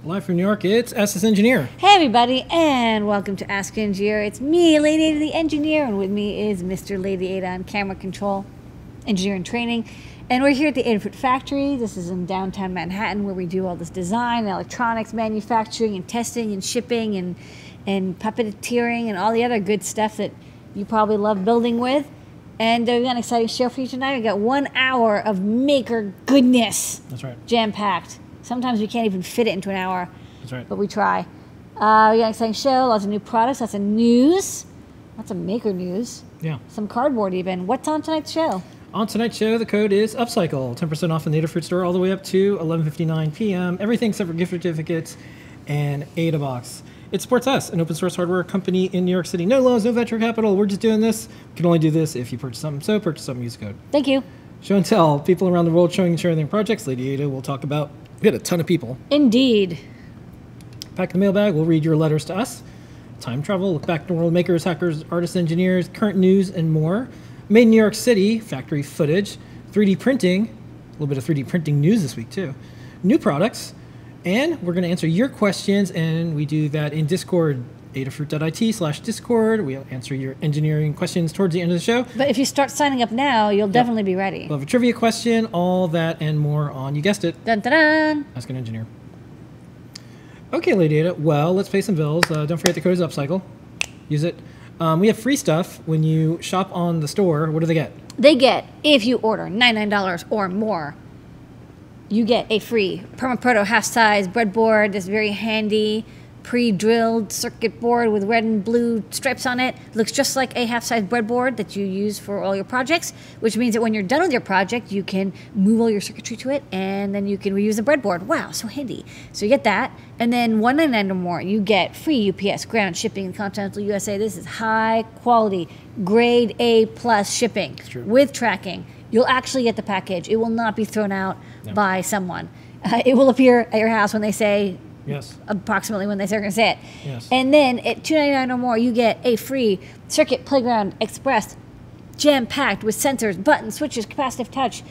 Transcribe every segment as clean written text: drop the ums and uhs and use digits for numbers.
Live from New York, it's SS Engineer. Hey everybody, and welcome to Ask Engineer. It's me, Ladyada the Engineer, and with me is Mr. Ladyada on camera control, engineering training. And we're here at the Adafruit factory. This is in downtown Manhattan, where we do all this design, electronics, manufacturing, and testing, and shipping, and puppeteering, and all the other good stuff that you probably love building with. And we've got an exciting show for you tonight. We've got 1 hour of maker goodness. That's right. Jam-packed. Sometimes we can't even fit it into an hour. That's right. But we try. We got an exciting show, lots of new products, lots of news, lots of maker news. Yeah. Some cardboard even. What's on tonight's show? On tonight's show, the code is Upcycle. 10% off in the Adafruit store all the way up to 11:59 p.m. Everything except for gift certificates and Adabox. It supports us, an open source hardware company in New York City. No loans, no venture capital. We're just doing this. You can only do this if you purchase something. So purchase something, use the code. Thank you. Show and tell. People around the world showing and sharing their projects. Ladyada will talk about. We had a ton of people. Indeed. Pack the mailbag. We'll read your letters to us. Time travel. Look back to world makers, hackers, artists, engineers, current news, and more. Made in New York City. Factory footage. 3D printing. A little bit of 3D printing news this week, too. New products. And we're going to answer your questions, and we do that in Discord. Adafruit.it/Discord. We'll answer your engineering questions towards the end of the show. But if you start signing up now, you'll definitely be ready. We'll have a trivia question, all that and more on, you guessed it, Dun dun dun. Ask an Engineer. Okay, Ladyada. Well, let's pay some bills. Don't forget the code is Upcycle. Use it. We have free stuff when you shop on the store. What do they get? They get, if you order $99 or more, you get a free Permaproto half-size breadboard that's very handy, pre-drilled circuit board with red and blue stripes on it. Looks just like a half-size breadboard that you use for all your projects, which means that when you're done with your project, you can move all your circuitry to it, and then you can reuse the breadboard. Wow, so handy. So you get that, and then $199 or more, you get free UPS ground shipping in continental USA. This is high quality, grade A+ shipping with tracking. You'll actually get the package. It will not be thrown out by someone. It will appear at your house when they say, yes, approximately when they're going to say it. Yes. And then at $299 or more, you get a free Circuit Playground Express, jam-packed with sensors, buttons, switches, capacitive touch,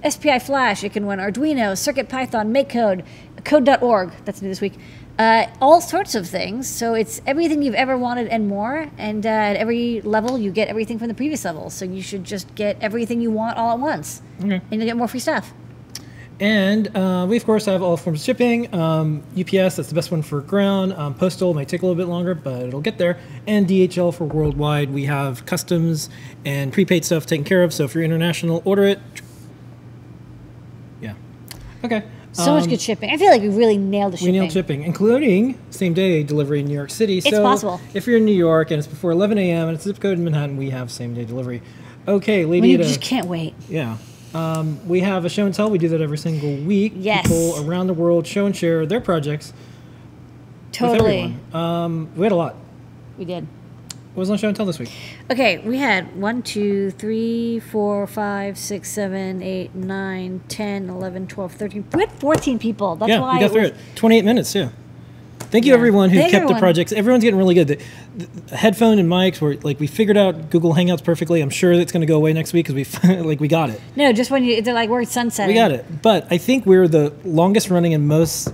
SPI flash. It can run Arduino, Circuit Python, MakeCode, code.org. That's new this week. All sorts of things. So it's everything you've ever wanted and more. And at every level, you get everything from the previous level. So you should just get everything you want all at once. Okay. And you'll get more free stuff. And we, of course, have all forms of shipping. UPS, that's the best one for ground. Postal might take a little bit longer, but it'll get there. And DHL for worldwide. We have customs and prepaid stuff taken care of. So if you're international, order it. Yeah. Okay. So much good shipping. I feel like we really nailed the shipping. We nailed shipping, including same-day delivery in New York City. It's possible. If you're in New York and it's before 11 a.m. and it's zip code in Manhattan, we have same-day delivery. Okay, Ladyada. You just can't wait. Yeah. We have a show and tell. We do that every single week. Yes. People around the world show and share their projects. Totally. With everyone. We had a lot. We did. What was on show and tell this week? Okay, we had 1, 2, 3, 4, 5, 6, 7, 8, 9, 10, 11, 12, 13. We had 14 people. That's why we got through it. 28 minutes, too. Thank you, everyone who kept the projects. Everyone's getting really good. The headphone and mics were like, we figured out Google Hangouts perfectly. I'm sure it's going to go away next week because we got it. No, just when they're like, we're sunsetting. We got it. But I think we're the longest running and most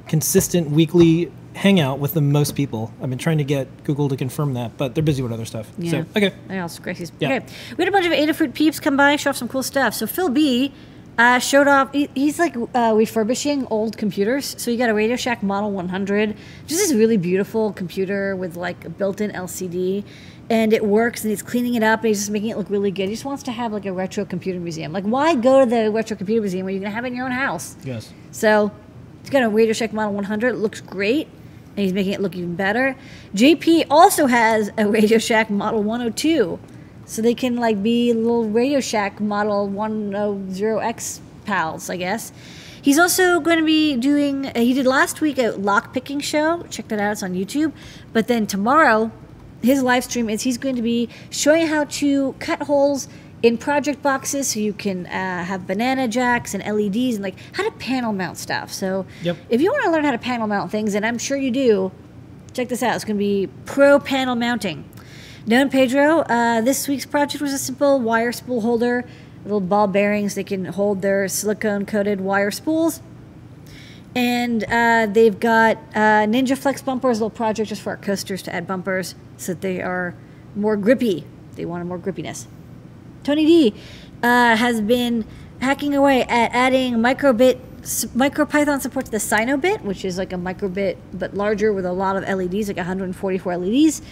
consistent weekly hangout with the most people. I've been trying to get Google to confirm that, but they're busy with other stuff. Yeah. So, okay. Yeah. Okay. We had a bunch of Adafruit peeps come by, show off some cool stuff. So Phil B showed off, he's like refurbishing old computers. So you got a Radio Shack Model 100, just this really beautiful computer with like a built-in LCD. and it works, and he's cleaning it up, and he's just making it look really good. He just wants to have like a retro computer museum. Like, why go to the retro computer museum when you can have it in your own house? Yes. So he's got a Radio Shack Model 100. It looks great, and he's making it look even better. JP also has a Radio Shack Model 102, so they can like be little Radio Shack Model 100X pals, I guess. He's also going to be doing, he did last week a lock picking show. Check that out, it's on YouTube. But then tomorrow, his live stream is he's going to be showing how to cut holes in project boxes so you can have banana jacks and LEDs and like how to panel mount stuff. So if you want to learn how to panel mount things, and I'm sure you do, check this out. It's going to be pro panel mounting. Don Pedro, this week's project was a simple wire spool holder, little ball bearings. They can hold their silicone coated wire spools. And they've got Ninja Flex bumpers, a little project just for our coasters to add bumpers so that they are more grippy. They want more grippiness. Tony D has been hacking away at adding MicroPython support to the Sinobit, which is like a microbit but larger with a lot of LEDs, like 144 LEDs.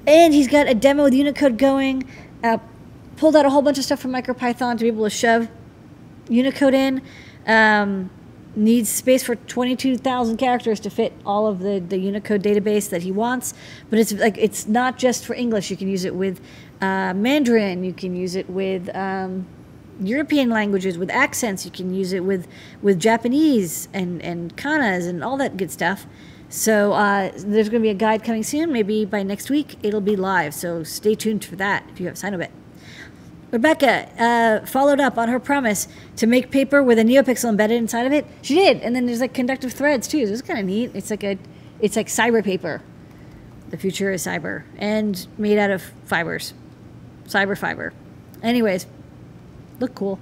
And he's got a demo with Unicode going. Pulled out a whole bunch of stuff from MicroPython to be able to shove Unicode in. Needs space for 22,000 characters to fit all of the Unicode database that he wants. But it's like it's not just for English. You can use it with Mandarin. You can use it with European languages, with accents. You can use it with Japanese and kanas and all that good stuff. So there's going to be a guide coming soon. Maybe by next week it'll be live. So stay tuned for that if you have Sinobit. Rebecca followed up on her promise to make paper with a NeoPixel embedded inside of it. She did, and then there's like conductive threads too. So it's kind of neat. It's like cyber paper. The future is cyber and made out of fibers, cyber fiber. Anyways, look cool.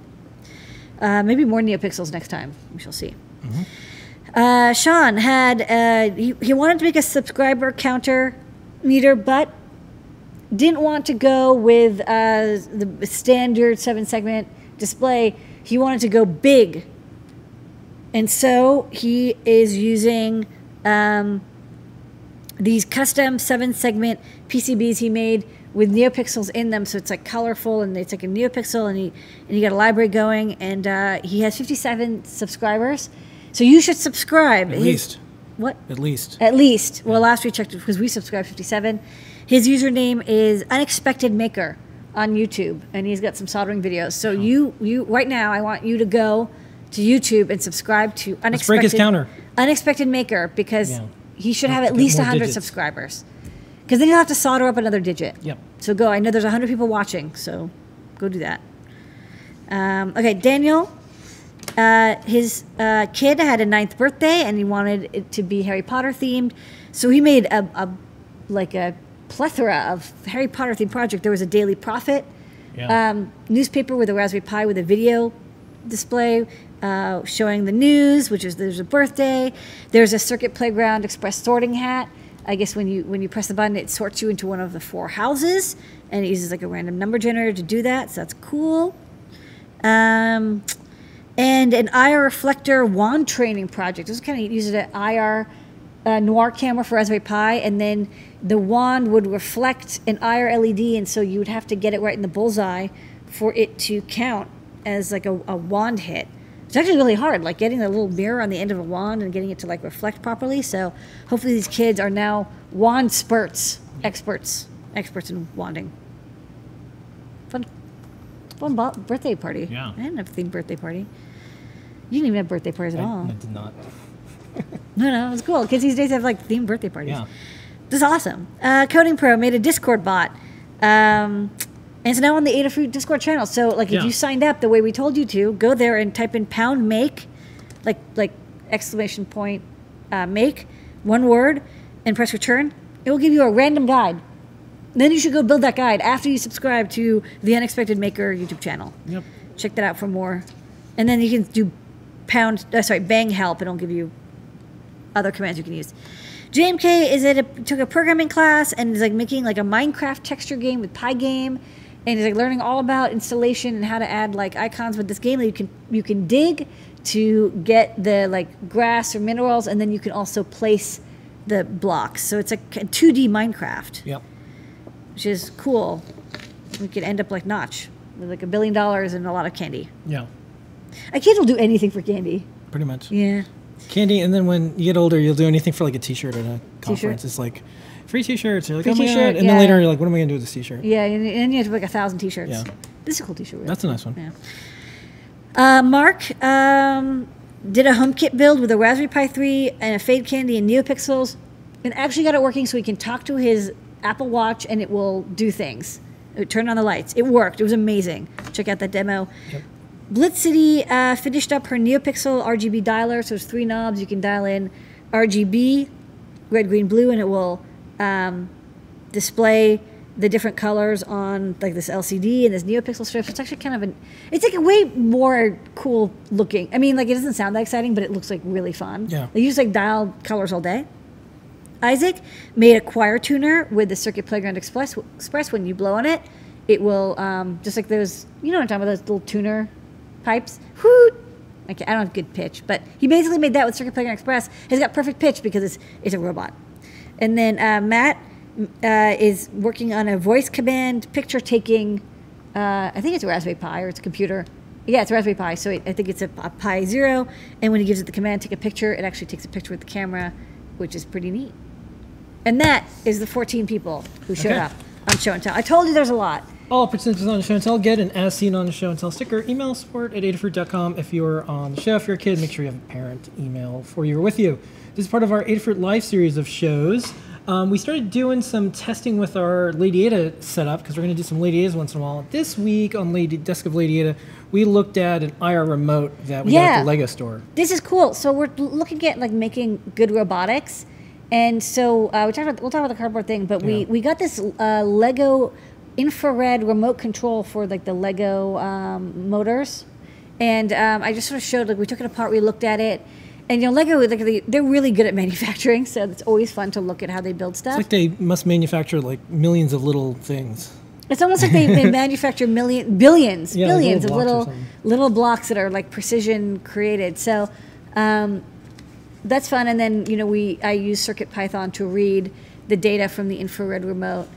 Maybe more NeoPixels next time. We shall see. Mm-hmm. Sean had he wanted to make a subscriber counter meter, but didn't want to go with the standard 7-segment display. He wanted to go big. And so he is using these custom 7-segment PCBs he made with NeoPixels in them. So it's like colorful and it's like a NeoPixel, and he got a library going, and he has 57 subscribers. So you should subscribe. At least. What? At least. At least. Well, last we checked it because we subscribed 57. His username is Unexpected Maker on YouTube, and he's got some soldering videos. So you right now, I want you to go to YouTube and subscribe to Let's break his counter. Unexpected Maker, because he should have at least 100 subscribers. Because then you'll have to solder up another digit. Yep. So go. I know there's 100 people watching, so go do that. Okay, Daniel. His kid had a 9th birthday, and he wanted it to be Harry Potter themed. So he made a plethora of Harry Potter themed project. There was a Daily Prophet newspaper with a Raspberry Pi with a video display showing the news, which is there's a birthday. There's a Circuit Playground Express sorting hat. I guess when you press the button, it sorts you into one of the 4 houses, and it uses like a random number generator to do that. So that's cool. And an IR reflector wand training project. This is kind of uses an IR noir camera for Raspberry Pi, and then the wand would reflect an IR LED, and so you would have to get it right in the bullseye for it to count as like a wand hit. It's actually really hard, like getting the little mirror on the end of a wand and getting it to like reflect properly. So hopefully these kids are now wand experts in wanding. Fun birthday party. Yeah. I didn't have a themed birthday party. You didn't even have birthday parties at all. I did not. No, it was cool. Kids these days have like themed birthday parties. Yeah. This is awesome. Coding Pro made a Discord bot. And it's now on the Adafruit Discord channel. So like if you signed up the way we told you to, go there and type in #make, like exclamation point make, one word, and press return. It will give you a random guide. Then you should go build that guide after you subscribe to the Unexpected Maker YouTube channel. Yep. Check that out for more. And then you can do bang help, and it'll give you other commands you can use. JMK took a programming class and is like making like a Minecraft texture game with Pygame, and he's like learning all about installation and how to add like icons with this game that you can dig to get the like grass or minerals, and then you can also place the blocks. So it's like a 2D Minecraft. Yep. which is cool. We could end up like Notch with like $1 billion and a lot of candy. Yeah. A kid will do anything for candy. Pretty much. Yeah. Candy, and then when you get older, you'll do anything for like a T-shirt at a conference. It's like free T-shirts. You're like, Free oh my T-shirt, God. And then later, you're like, what am I going to do with this T-shirt? Yeah, and you have to make 1,000 T-shirts. Yeah. This is a cool T-shirt. That's a nice one. Yeah. Mark did a HomeKit build with a Raspberry Pi 3 and a Fade Candy and NeoPixels, and actually got it working so he can talk to his Apple Watch and it will do things. It would turn on the lights. It worked. It was amazing. Check out that demo. Yep. Blitz City finished up her NeoPixel RGB dialer, so there's 3 knobs. You can dial in RGB, red, green, blue, and it will display the different colors on like this LCD and this NeoPixel strip. It's actually kind of it's like a way more cool looking. I mean, like it doesn't sound that exciting, but it looks like really fun. Yeah. They use like dial colors all day. Isaac made a choir tuner with the Circuit Playground Express. When you blow on it, it will just like those, you know what I'm talking about, those little tuner pipes. Whoot! Okay, I don't have good pitch, but he basically made that with Circuit Playground Express. It's got perfect pitch because it's a robot. And then Matt is working on a voice command picture taking. I think it's a Raspberry Pi or it's a computer. Yeah, it's a Raspberry Pi. So I think it's a Pi 0. And when he gives it the command, take a picture, it actually takes a picture with the camera, which is pretty neat. And that is the 14 people who showed up on Show and Tell. I told you there's a lot. All participants on the Show and Tell get an As Seen on the Show and Tell sticker. Email support@adafruit.com. If you're on the show, if you're a kid, make sure you have a parent email for you or with you. This is part of our Adafruit Live series of shows. We started doing some testing with our Ladyada setup because we're going to do some Ladyadas once in a while. This week on Desk of Ladyada, we looked at an IR remote that we got at the Lego store. This is cool. So we're looking at like making good robotics. And so we'll talk about the cardboard thing, but we got this Lego infrared remote control for like the Lego motors. And I just sort of showed, like we took it apart, we looked at it. And, you know, Lego, like, they're really good at manufacturing, so it's always fun to look at how they build stuff. It's like they must manufacture, like, millions of little things. It's almost like they manufacture billions of little blocks that are, like, precision created. So that's fun. And then, you know, I use CircuitPython to read the data from the infrared remote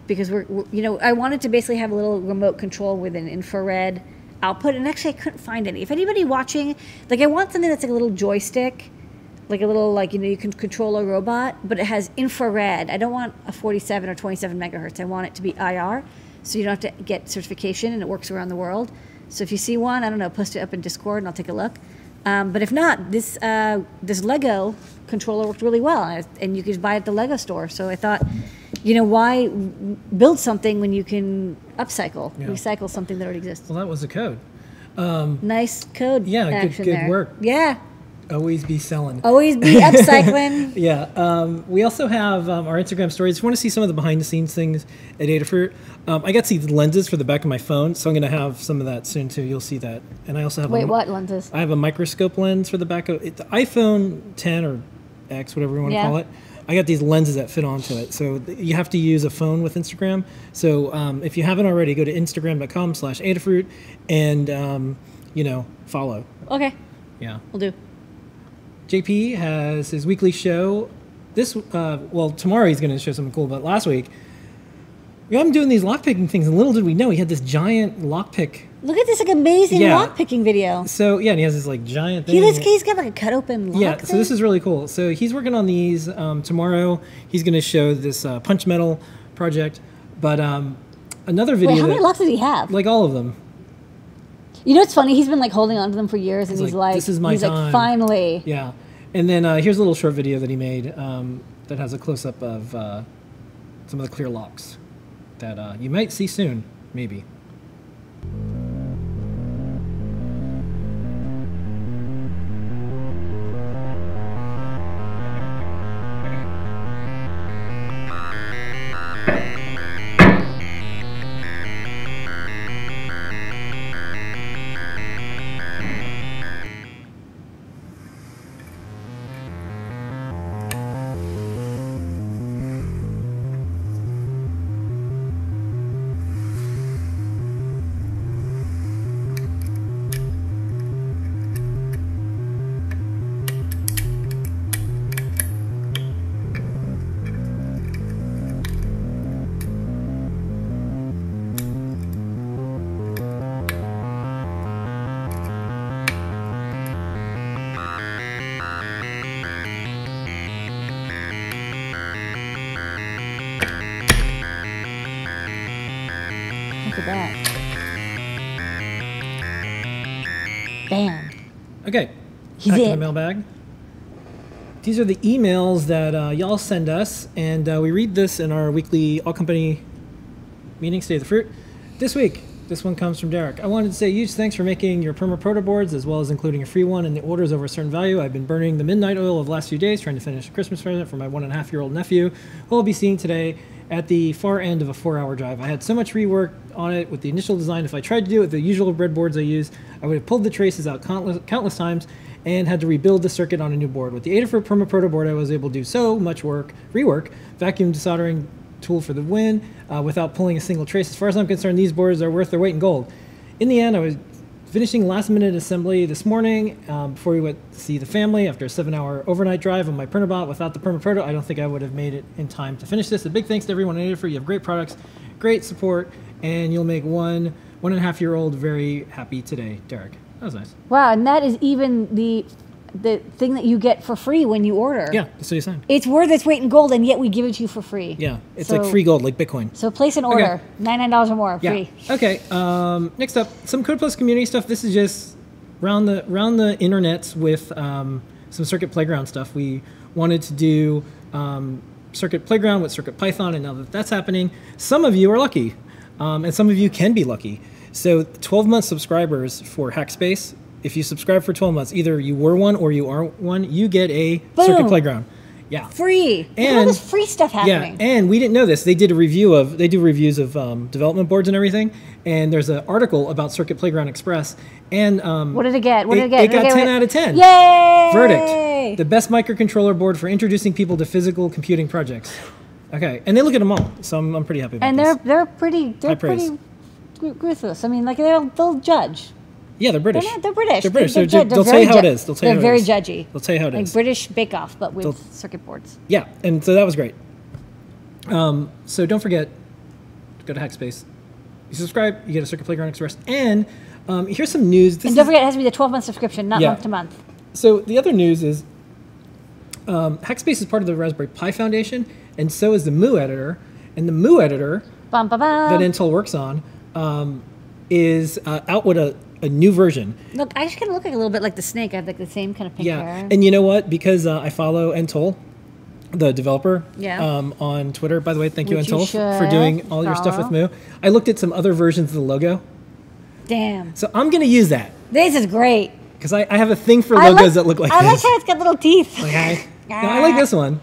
because I wanted to basically have a little remote control with an infrared output, and actually I couldn't find any. If anybody watching, like I want something that's like a little joystick, like a little, like, you know, you can control a robot, but it has infrared. I don't want a 47 or 27 megahertz. I want it to be IR, so you don't have to get certification, and it works around the world. So if you see one, I don't know, post it up in Discord and I'll take a look. But if not, this Lego controller worked really well, and you could buy it at the Lego store. So I thought, you know, why build something when you can upcycle, recycle something that already exists? Well, that was the code. Nice code. Yeah, good work. Yeah. Always be selling. Always be upcycling. Yeah. We also have our Instagram stories. If you want to see some of the behind-the-scenes things at Adafruit, I got these lenses for the back of my phone, so I'm going to have some of that soon, too. You'll see that. And I also have what lenses? I have a microscope lens for the back of the iPhone 10 or X, whatever you want to call it. I got these lenses that fit onto it. So you have to use a phone with Instagram. So if you haven't already, go to instagram.com/Adafruit and, you know, follow. Okay. Yeah. Will do. JP has his weekly show. Tomorrow he's going to show something cool, but last week, I'm doing these lockpicking things, and little did we know he had this giant lockpick. Look at this, like, amazing lockpicking video. So, and he has this, like, giant thing. He's got, like, a cut-open lock Yeah, thing? so this is really cool. So he's working on these. Tomorrow he's going to show this punch metal project. But another video. Wait, how many locks does he have? Like, all of them. You know what's funny? He's been, like, holding on to them for years, and he's like, this is my time. Like, finally. Yeah. And then here's a little short video that he made that has a close-up of some of the clear locks that you might see soon, maybe. Bam. Okay, He's back to the in. mailbag. These are the emails that y'all send us, and we read this in our weekly all-company meeting, State of the Fruit. This week, this one comes from Derek. I wanted to say huge thanks for making your perma-proto boards, as well as including a free one and the orders over a certain value. I've been burning the midnight oil of the last few days, trying to finish a Christmas present for my 1.5-year-old nephew, who I'll be seeing today at the far end of a 4-hour drive. I had so much rework on it with the initial design. If I tried to do it with the usual breadboards I use, I would have pulled the traces out countless times and had to rebuild the circuit on a new board. With the Adafruit perma-proto board, I was able to do so much rework, vacuum desoldering tool for the win, without pulling a single trace. As far as I'm concerned, these boards are worth their weight in gold. In the end, I was finishing last-minute assembly this morning before we went to see the family after a 7-hour overnight drive on my printer-bot. Without the perma-proto, I don't think I would have made it in time to finish this. A big thanks to everyone at Adafruit. You have great products, great support, and you'll make 1.5-year-old very happy today. Derek. That was nice. Wow, and that is even the thing that you get for free when you order. Yeah, that's what you're saying. It's worth its weight in gold, and yet we give it to you for free. Yeah, it's like free gold, like Bitcoin. So place an order, $99 or more, free. Okay. Next up, some Code Plus community stuff. This is just round the internets with some Circuit Playground stuff. We wanted to do Circuit Playground with Circuit Python, and now that that's happening, some of you are lucky, and some of you can be lucky. So 12-month subscribers for Hackspace, if you subscribe for 12 months, either you were one or you are one, you get a Circuit Playground. Yeah. Free. And all this free stuff happening. Yeah, and we didn't know this. They do reviews of development boards and everything, and there's an article about Circuit Playground Express. And what did it get? It got 10 out of 10. Yay! Verdict. The best microcontroller board for introducing people to physical computing projects. Okay, and they look at them all, so I'm pretty happy about this. And they're pretty ruthless. I mean, like they'll judge. Yeah, they're British. They're British. They're British. They'll tell you how it is. They're very judgy. They'll tell you how it is. Like British Bake Off, but with circuit boards. Yeah, and so that was great. So don't forget, go to Hackspace. You subscribe, you get a Circuit Playground Express. And here's some news. And don't forget, it has to be the 12-month subscription, not month to month. So the other news is Hackspace is part of the Raspberry Pi Foundation, and so is the Mu editor. And the Mu editor that Intel works on is out with a new version. Look, I just kind of look like a little bit like the snake. I have like the same kind of pink hair. And you know what? Because I follow Entol, the developer, Yeah. On Twitter. By the way, thank you, Which you Entol, for doing all your stuff with Mu. I looked at some other versions of the logo. Damn. So I'm going to use that. This is great. Because I have a thing for logos that look like this. I like how it's got little teeth. Okay. No, I like this one.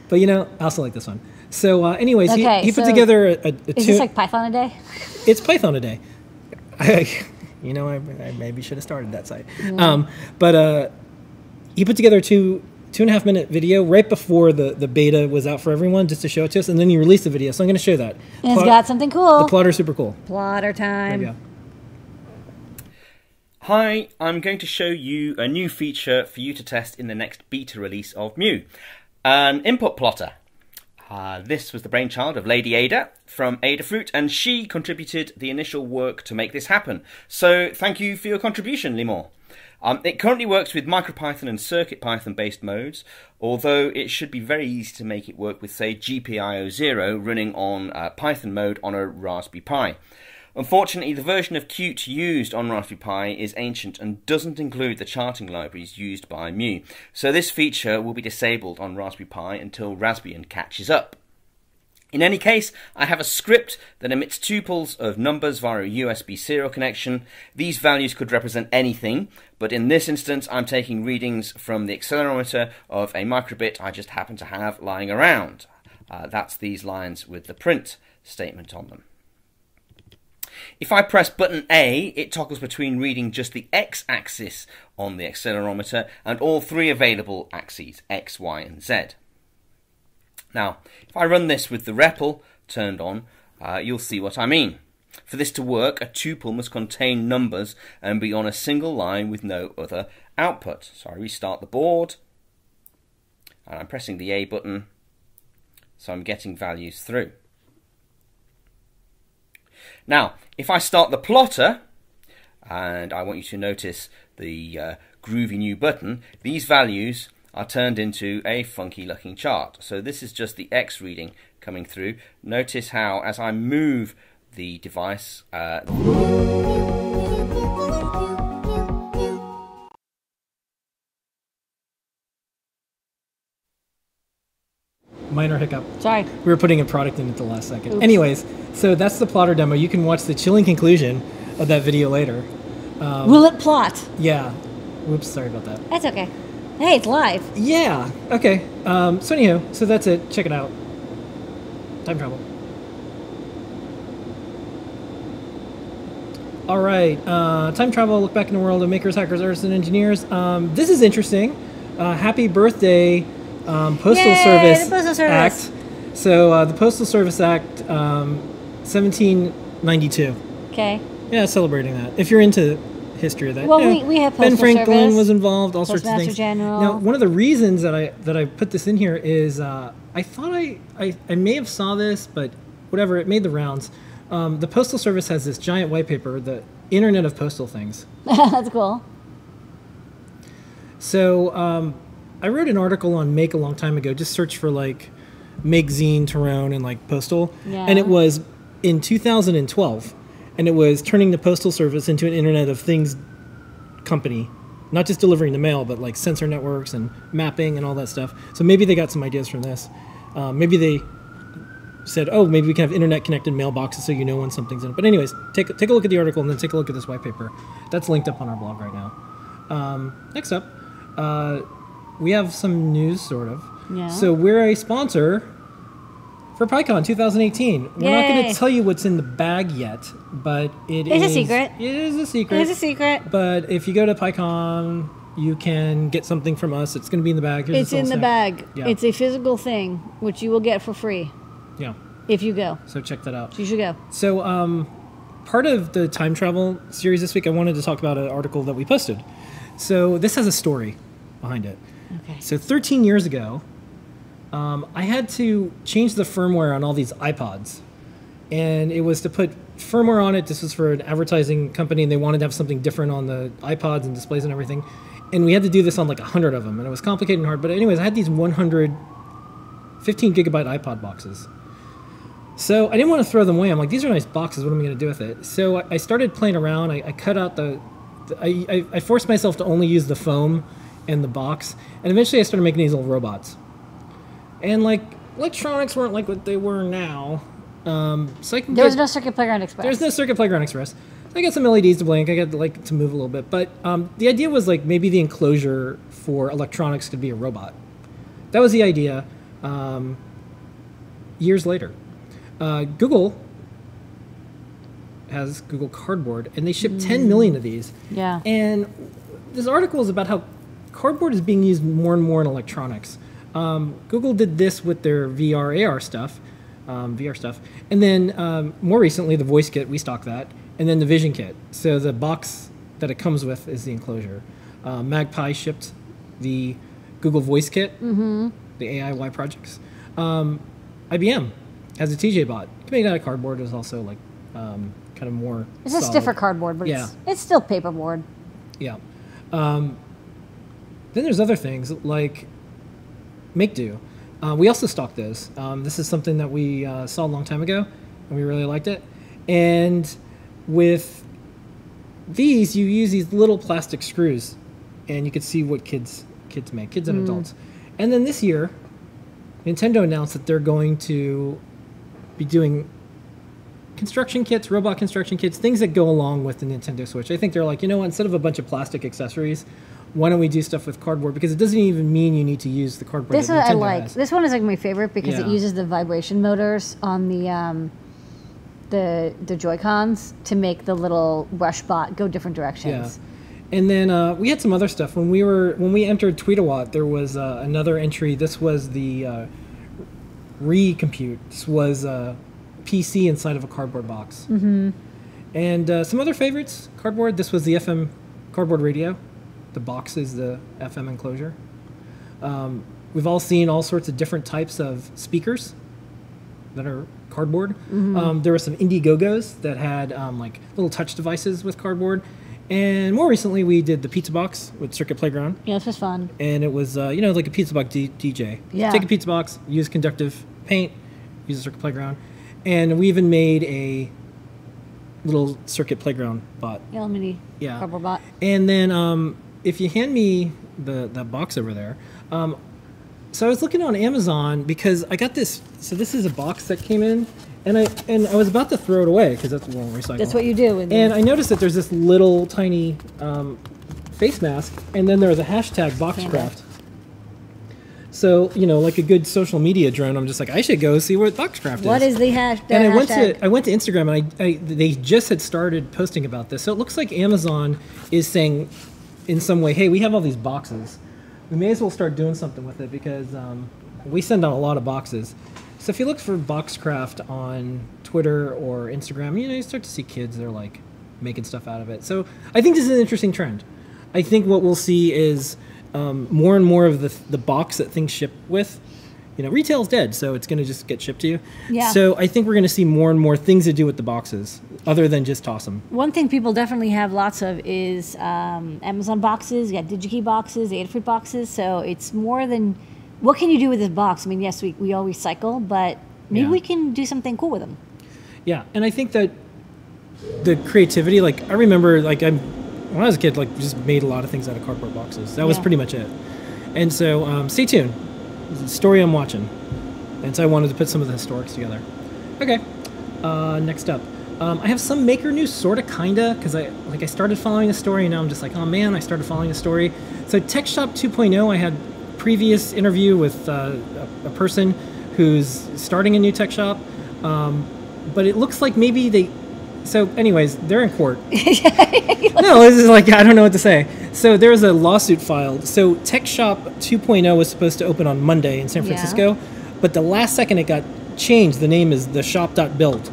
But, you know, I also like this one. So, anyways, he put together a Is this like Python a day? It's Python a day. You know, I maybe should have started that site. Yeah. But he put together a 2.5 minute video right before the beta was out for everyone, just to show it to us, and then he released the video. So I'm going to show that. And it's got something cool. The plotter's super cool. Plotter time. There you go. Hi, I'm going to show you a new feature for you to test in the next beta release of Mu. An input plotter. This was the brainchild of Ladyada from Adafruit, and she contributed the initial work to make this happen. So thank you for your contribution, Limor. It currently works with MicroPython and CircuitPython based modes, although it should be very easy to make it work with, say, GPIO 0 running on Python mode on a Raspberry Pi. Unfortunately, the version of Qt used on Raspberry Pi is ancient and doesn't include the charting libraries used by Mu, so this feature will be disabled on Raspberry Pi until Raspbian catches up. In any case, I have a script that emits tuples of numbers via a USB serial connection. These values could represent anything, but in this instance I'm taking readings from the accelerometer of a microbit I just happen to have lying around. That's these lines with the print statement on them. If I press button A, it toggles between reading just the x-axis on the accelerometer and all three available axes, x, y and z. Now, if I run this with the REPL turned on, you'll see what I mean. For this to work, a tuple must contain numbers and be on a single line with no other output. So I restart the board, and I'm pressing the A button, so I'm getting values through. Now, if I start the plotter, and I want you to notice the groovy new button, these values are turned into a funky looking chart. So this is just the X reading coming through. Notice how as I move the device, minor hiccup. Sorry. We were putting a product in at the last second. Oops. Anyways, so that's the plotter demo. You can watch the chilling conclusion of that video later. Will it plot? Yeah. Whoops, sorry about that. That's okay. Hey, it's live. Yeah. Okay. So anyhow, so that's it. Check it out. Time travel. All right. Time travel. Look back in the world of makers, hackers, artists, and engineers. This is interesting. Happy birthday, Postal Yay, Service the Postal Service. Act. So the Postal Service Act, 1792. Okay. Yeah, celebrating that. If you're into history of that. Well, yeah. we have Postal Ben Franklin Service, was involved, all sorts of Postmaster things. General. Now, one of the reasons that I put this in here is I thought I may have saw this, but whatever, it made the rounds. The Postal Service has this giant white paper, the Internet of Postal Things. That's cool. So I wrote an article on Make a long time ago. Just search for like Make Zine, Tyrone, and like Postal. Yeah. And it was in 2012. And it was turning the Postal Service into an Internet of Things company. Not just delivering the mail, but like sensor networks and mapping and all that stuff. So maybe they got some ideas from this. Maybe they said, oh, maybe we can have internet-connected mailboxes so you know when something's in it. But anyways, take a look at the article and then take a look at this white paper. That's linked up on our blog right now. Next up, we have some news, sort of. Yeah. So we're a sponsor for PyCon 2018. We're not going Yay. to tell you what's in the bag yet, but It's a secret. It is a secret. It's a secret. But if you go to PyCon, you can get something from us. It's going to be in the bag. Here's It's this in the little snack. bag. Yeah. It's a physical thing, which you will get for free Yeah. if you go. So check that out. You should go. So part of the time travel series this week, I wanted to talk about an article that we posted. So this has a story behind it. Okay. So 13 years ago, I had to change the firmware on all these iPods. And it was to put firmware on it. This was for an advertising company, and they wanted to have something different on the iPods and displays and everything. And we had to do this on like 100 of them, and it was complicated and hard. But anyways, I had these 115 gigabyte iPod boxes. So I didn't want to throw them away. I'm like, these are nice boxes. What am I going to do with it? So I started playing around. I cut out I forced myself to only use the foam and the box. And eventually I started making these little robots. And like electronics weren't like what they were now. So I can There was no Circuit Playground Express. There's no Circuit Playground Express. So I got some LEDs to blink. I got like to move a little bit. But the idea was like maybe the enclosure for electronics could be a robot. That was the idea. Years later. Google has Google Cardboard, and they ship 10 million of these. Yeah. And this article is about how cardboard is being used more and more in electronics. Google did this with their VR, AR stuff, VR stuff. And then more recently, the Voice Kit, we stock that. And then the Vision Kit. So the box that it comes with is the enclosure. Magpie shipped the Google Voice Kit, the AIY projects. IBM has a TJ bot. You can make that out of cardboard. It's also like kind of more It's solid. a stiffer cardboard, but Yeah. it's still paperboard. Yeah. Then there's other things like Make Do. We also stock those. This is something that we saw a long time ago, and we really liked it. And with these, you use these little plastic screws, and you can see what kids make, kids and adults. And then this year, Nintendo announced that they're going to be doing construction kits, robot construction kits, things that go along with the Nintendo Switch. I think they're like, you know what, instead of a bunch of plastic accessories, why don't we do stuff with cardboard? Because it doesn't even mean you need to use the cardboard This that one I Nintendo like. has. This one is like my favorite because it Yeah. uses the vibration motors on the Joy-Cons to make the little brush bot go different Yeah. directions. And then we had some other stuff. When we entered Tweetawatt, there was another entry. This was the Recompute. This was a PC inside of a cardboard box. And some other favorites, cardboard. This was the FM cardboard radio. The box is the FM enclosure. We've all seen all sorts of different types of speakers that are cardboard. There were some Indiegogos that had like little touch devices with cardboard. And more recently, we did the pizza box with Circuit Playground. Yeah, this was fun. And it was, like a pizza box DJ. Yeah. Take a pizza box, use conductive paint, use a Circuit Playground. And we even made a little Circuit Playground bot. Yeah, little mini Yeah. cardboard bot. And then if you hand me that box over there, So I was looking on Amazon because I got this. So this is a box that came in, and I was about to throw it away because that's what we recycle. That's what you do. And I noticed that there's this little tiny face mask, and then there was a hashtag Boxcraft. So, you know, like a good social media drone, I'm just like, I should go see what Boxcraft is. What is the hashtag? And I went to Instagram, and they just had started posting about this. So it looks like Amazon is saying, in some way, hey, we have all these boxes. We may as well start doing something with it because we send out a lot of boxes. So if you look for Boxcraft on Twitter or Instagram, you know, you start to see kids that are like making stuff out of it. So I think this is an interesting trend. I think what we'll see is more and more of the box that things ship with. You know, retail's dead, so it's going to just get shipped to you. Yeah. So I think we're going to see more and more things to do with the boxes, other than just toss them. One thing people definitely have lots of is Amazon boxes. You got DigiKey boxes, Adafruit boxes. So it's more than, what can you do with this box? I mean, yes, we all recycle, but maybe we can do something cool with them. Yeah, and I think that the creativity, like I remember, like when I was a kid, like just made a lot of things out of cardboard boxes. That was pretty much it. And so stay tuned. It's a story I'm watching. And so I wanted to put some of the historics together. Okay, next up. I have some maker news, sort of, kind of, because I started following a story, and now I'm just like, oh man, I started following a story. So TechShop 2.0, I had previous interview with a person who's starting a new tech shop, but it looks like maybe they... So anyways, they're in court. No, this is like, I don't know what to say. So there was a lawsuit filed. So TechShop 2.0 was supposed to open on Monday in San Francisco, but the last second it got changed. The name is the shop.build.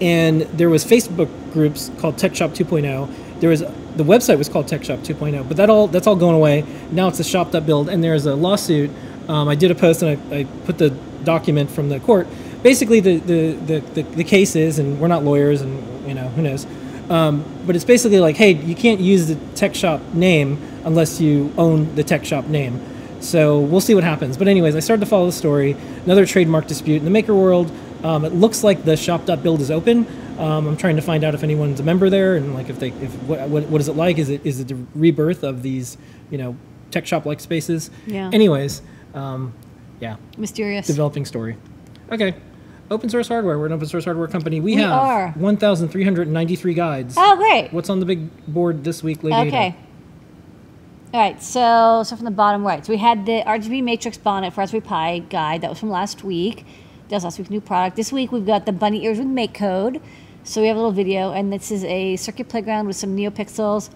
And there was Facebook groups called TechShop 2.0. There was the website was called TechShop 2.0, but that's all going away. Now it's the shop.build, and there's a lawsuit. I did a post and I put the document from the court. Basically, the case is, and we're not lawyers, and you know, who knows, but it's basically like, hey, you can't use the TechShop name unless you own the TechShop name. So we'll see what happens. But anyways, I started to follow the story. Another trademark dispute in the maker world. It looks like the shop.build is open. I'm trying to find out if anyone's a member there, and like what is it like? Is it the rebirth of these, you know, TechShop like spaces? Yeah. Anyways, yeah. Mysterious. Developing story. Okay. Open source hardware. We're an open source hardware company. We have 1,393 guides. Oh, great. What's on the big board this week, Ladyada? Okay. All right, so from the bottom right. So we had the RGB Matrix bonnet for Raspberry Pi guide. That was from last week. That was last week's new product. This week we've got the bunny ears with make code. So we have a little video, and this is a circuit playground with some NeoPixels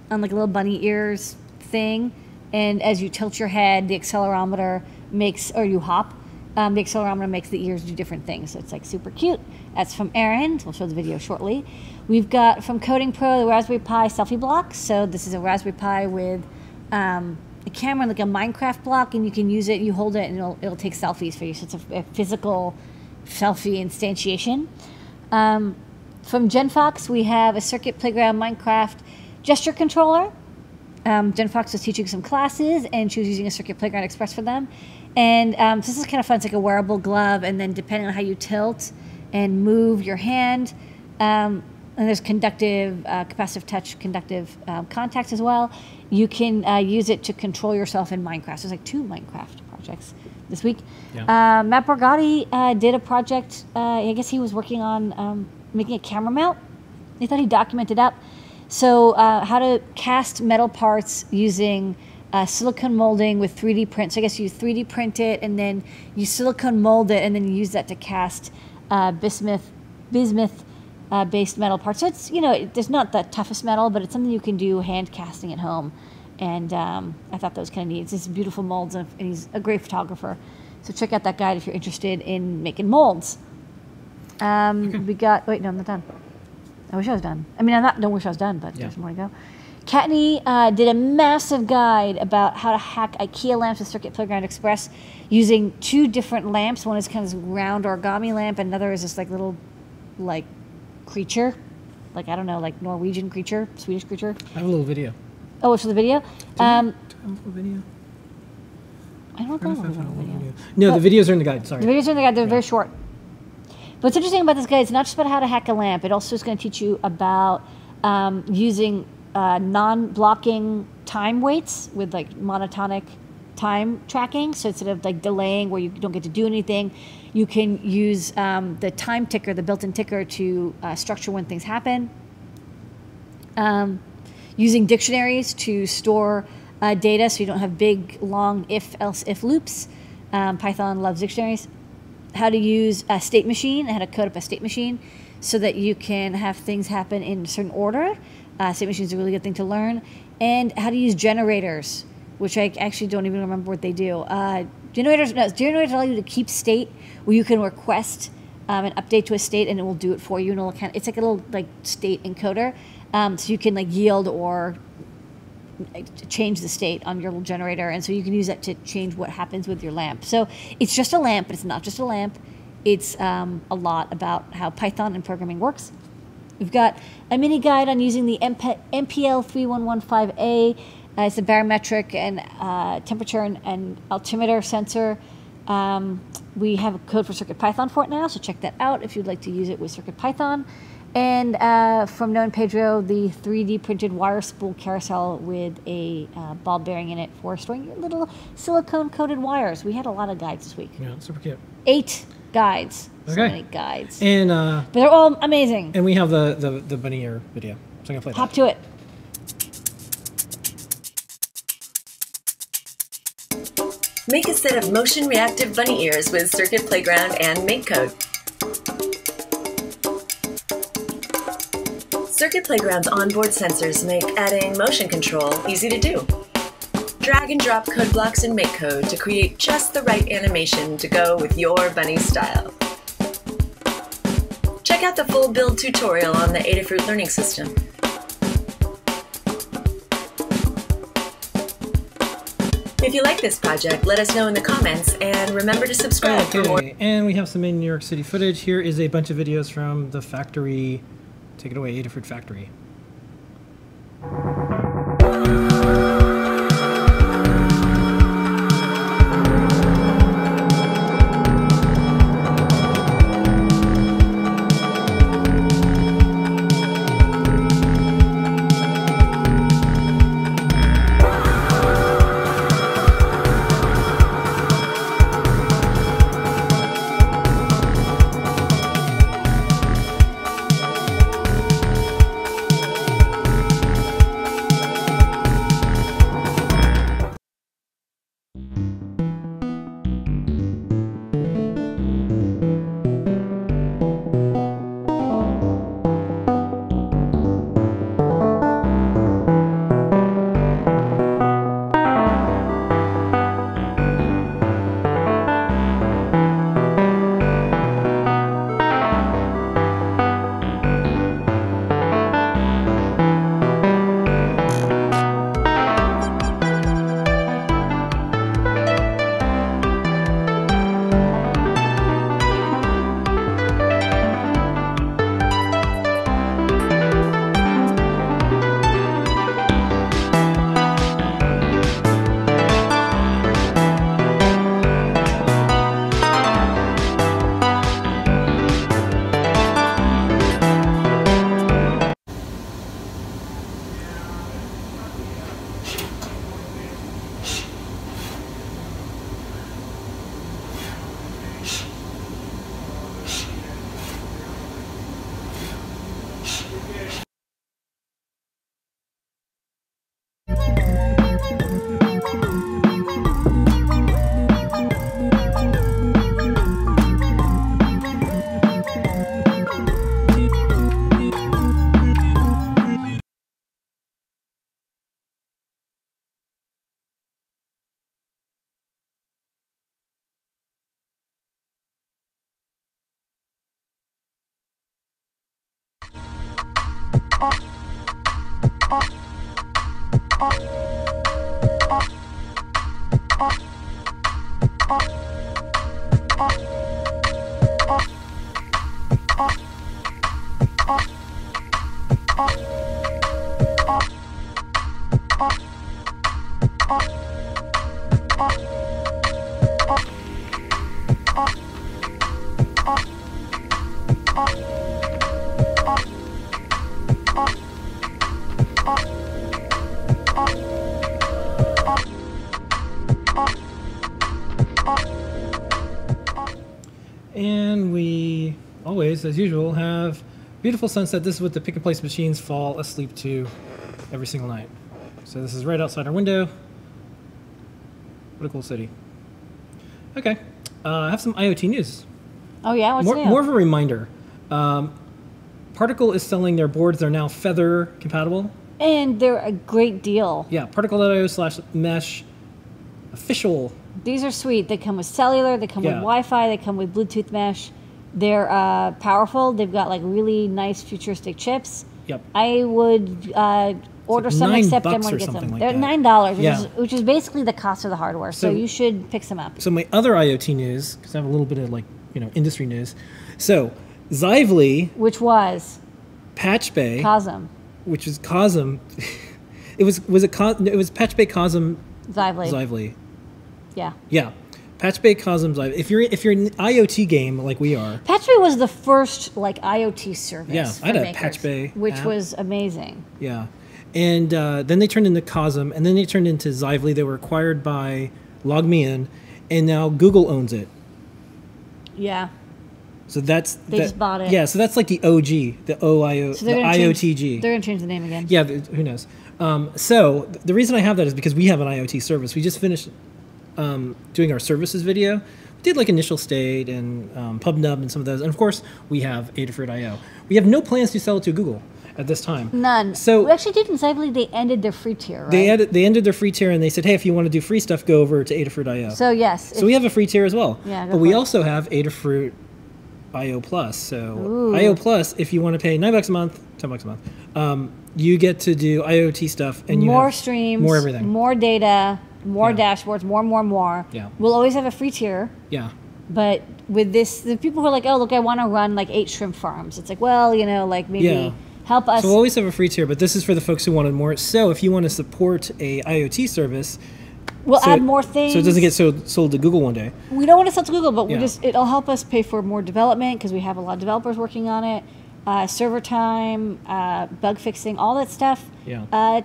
on like a little bunny ears thing. And as you tilt your head, the accelerometer makes, or you hop, the accelerometer makes the ears do different things. So it's like super cute. That's from Aaron. We'll show the video shortly. We've got from Coding Pro the Raspberry Pi selfie block. So this is a Raspberry Pi with a camera, like a Minecraft block, and you can use it. You hold it, and it'll take selfies for you. So it's a physical selfie instantiation. From GenFox, we have a Circuit Playground Minecraft gesture controller. GenFox was teaching some classes, and she was using a Circuit Playground Express for them. And so this is kind of fun. It's like a wearable glove, and then depending on how you tilt and move your hand, and there's conductive, capacitive touch, conductive contacts as well. You can use it to control yourself in Minecraft. There's like 2 Minecraft projects this week. Yeah. Matt Borgatti did a project. I guess he was working on making a camera mount. He thought he documented up. So how to cast metal parts using silicone molding with 3D print. So I guess you 3D print it, and then you silicone mold it, and then you use that to cast bismuth-based metal parts. So it's, you know, there's not the toughest metal, but it's something you can do hand casting at home. And I thought that was kind of neat. It's just beautiful molds, and he's a great photographer. So check out that guide if you're interested in making molds. We got, wait, no, I'm not done. I wish I was done. I mean, don't wish I was done, but there's more to go. Kattni did a massive guide about how to hack IKEA lamps with Circuit Playground Express using 2 different lamps. One is kind of this round origami lamp, and another is this like little, like, creature. Like, I don't know, like Norwegian creature, Swedish creature. I have a little video. Oh, it's for the video? Do I have a little video? I don't know if I have a little video. No, the videos are in the guide, sorry. The videos are in the guide. They're very short. What's interesting about this guide, it's not just about how to hack a lamp. It also is going to teach you about using non-blocking time weights with like monotonic time tracking. So instead of like delaying where you don't get to do anything, you can use the time ticker, the built-in ticker, to structure when things happen. Using dictionaries to store data so you don't have big, long if, else, if loops. Python loves dictionaries. How to use a state machine, and how to code up a state machine so that you can have things happen in a certain order. State machine is a really good thing to learn. And how to use generators, which I actually don't even remember what they do. Generators allow you to keep state, where you can request an update to a state and it will do it for you. And it's like a little like state encoder. So you can like yield or change the state on your little generator, and so you can use that to change what happens with your lamp. So it's just a lamp, but it's not just a lamp. It's a lot about how Python and programming works. We've got a mini guide on using the MPL3115A. It's a barometric and temperature and altimeter sensor. We have a code for CircuitPython for it now, so check that out if you'd like to use it with CircuitPython. And from Noah and Pedro, the 3D printed wire spool carousel with a ball bearing in it for storing your little silicone coated wires. We had a lot of guides this week. Yeah, super cute. 8 guides. Okay. So many guides. And but they're all amazing. And we have the bunny ear video. So I'm gonna play Hop that. to it. Make a set of motion reactive bunny ears with Circuit Playground and MakeCode. Circuit Playground's onboard sensors make adding motion control easy to do. Drag and drop code blocks in MakeCode to create just the right animation to go with your bunny's style. Check out the full build tutorial on the Adafruit learning system. If you like this project, let us know in the comments, and remember to subscribe for more. And we have some in New York City footage. Here is a bunch of videos from the factory. Take it away, Adafruit Factory. always, as usual, have beautiful sunset. This is what the pick-and-place machines fall asleep to every single night. So this is right outside our window. What a cool city. Okay, I have some IoT news. Oh yeah, what's new? More of a reminder. Particle is selling their boards. They're now Feather compatible. And they're a great deal. Yeah, Particle.io/mesh official. These are sweet. They come with cellular, they come with Wi-Fi, they come with Bluetooth mesh. They're powerful. They've got like really nice futuristic chips. Yep. I would order some, accept them when you get them. Like They're $9, which is basically the cost of the hardware. So you should pick some up. So my other IoT news, because I have a little bit of like industry news. So Xively, which was Patch Bay, Cosm, which is Cosm. it was Patch Bay Cosm Xively. Yeah. Yeah. Patch Bay Cosm Xively. If you're an IoT game like we are. Patch Bay was the first like IoT service. Yeah, I had a Patch Bay which app. was amazing. Yeah. And then they turned into Cosm, and then they turned into Xively. They were acquired by LogMeIn, and now Google owns it. Yeah. So they just bought it. Yeah, so that's like the OG, the OIO, so the IOTG. They're going to change the name again. Yeah, who knows? So the reason I have that is because we have an IoT service. We just finished doing our services video. We did like initial state and PubNub and some of those. And of course, we have Adafruit.io. We have no plans to sell it to Google at this time. None. So we actually did in Xively, they ended their free tier, right? They ended their free tier and they said, hey, if you want to do free stuff, go over to Adafruit.io. So yes. So we have a free tier as well. Yeah, but we also have Adafruit IO Plus. So IO Plus, if you want to pay $9 a month, $10 a month, you get to do IoT stuff and you more have streams, more everything, more data, more dashboards, more. Yeah. We'll always have a free tier. Yeah. But with this, the people who are like, oh, look, I want to run like 8 shrimp farms. It's like, well, like maybe help us. So we'll always have a free tier, but this is for the folks who wanted more. So if you want to support a IoT service, we'll add more things. So it doesn't get sold to Google one day. We don't want to sell to Google, but it'll help us pay for more development because we have a lot of developers working on it. Server time, bug fixing, all that stuff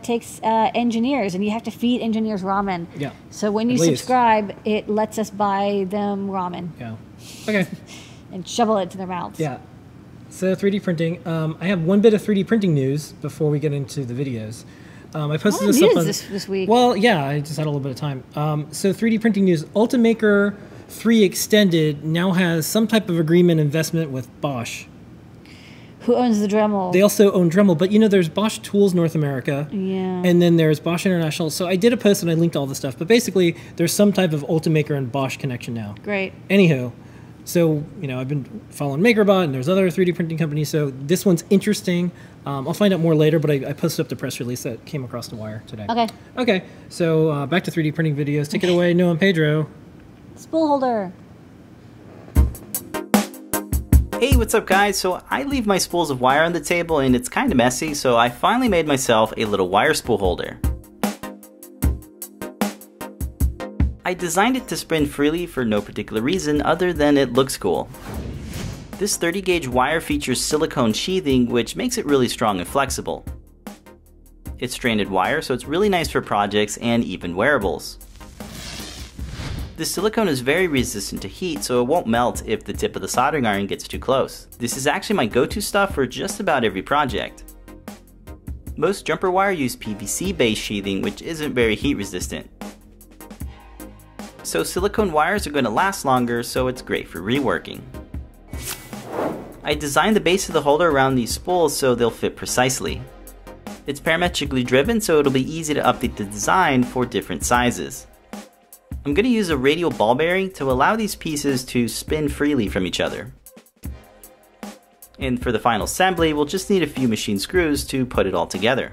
takes engineers, and you have to feed engineers ramen. Yeah. So when you subscribe, it lets us buy them ramen. Yeah. Okay. And shovel it to their mouths. Yeah. So 3D printing. I have one bit of 3D printing news before we get into the videos. I posted this up on this week. Well, yeah, I just had a little bit of time. So 3D printing news. Ultimaker 3 Extended now has some type of agreement investment with Bosch. Who owns the Dremel? They also own Dremel, but there's Bosch Tools North America. Yeah. And then there's Bosch International. So I did a post and I linked all the stuff, but basically there's some type of Ultimaker and Bosch connection now. Great. Anywho, so I've been following MakerBot and there's other 3D printing companies. So this one's interesting. I'll find out more later, but I posted up the press release that came across the wire today. Okay. Okay. So back to 3D printing videos. Take it away, Noah and Pedro. Spool holder. Hey, what's up guys? So I leave my spools of wire on the table and it's kind of messy, so I finally made myself a little wire spool holder. I designed it to spin freely for no particular reason other than it looks cool. This 30 gauge wire features silicone sheathing, which makes it really strong and flexible. It's stranded wire, so it's really nice for projects and even wearables. The silicone is very resistant to heat, so it won't melt if the tip of the soldering iron gets too close. This is actually my go-to stuff for just about every project. Most jumper wire use PVC-based sheathing, which isn't very heat resistant. So silicone wires are going to last longer, so it's great for reworking. I designed the base of the holder around these spools so they'll fit precisely. It's parametrically driven, so it'll be easy to update the design for different sizes. I'm going to use a radial ball bearing to allow these pieces to spin freely from each other. And for the final assembly, we'll just need a few machine screws to put it all together.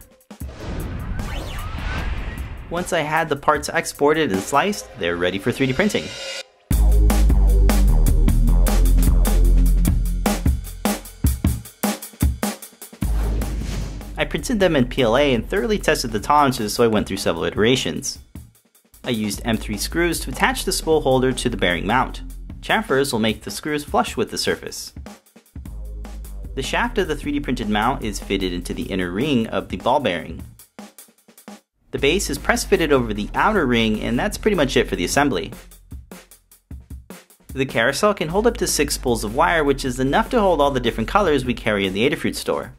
Once I had the parts exported and sliced, they're ready for 3D printing. I printed them in PLA and thoroughly tested the tolerances, so I went through several iterations. I used M3 screws to attach the spool holder to the bearing mount. Chamfers will make the screws flush with the surface. The shaft of the 3D printed mount is fitted into the inner ring of the ball bearing. The base is press fitted over the outer ring, and that's pretty much it for the assembly. The carousel can hold up to 6 spools of wire, which is enough to hold all the different colors we carry in the Adafruit store.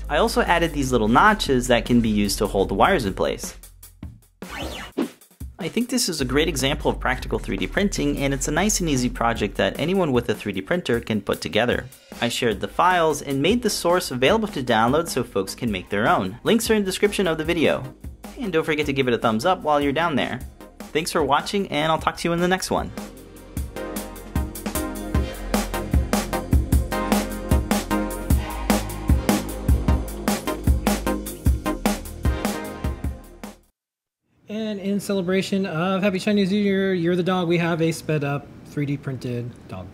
I also added these little notches that can be used to hold the wires in place. I think this is a great example of practical 3D printing, and it's a nice and easy project that anyone with a 3D printer can put together. I shared the files and made the source available to download so folks can make their own. Links are in the description of the video. And don't forget to give it a thumbs up while you're down there. Thanks for watching, and I'll talk to you in the next one. And in celebration of Happy Chinese New Year, You're the Dog, we have a sped up 3D printed dog.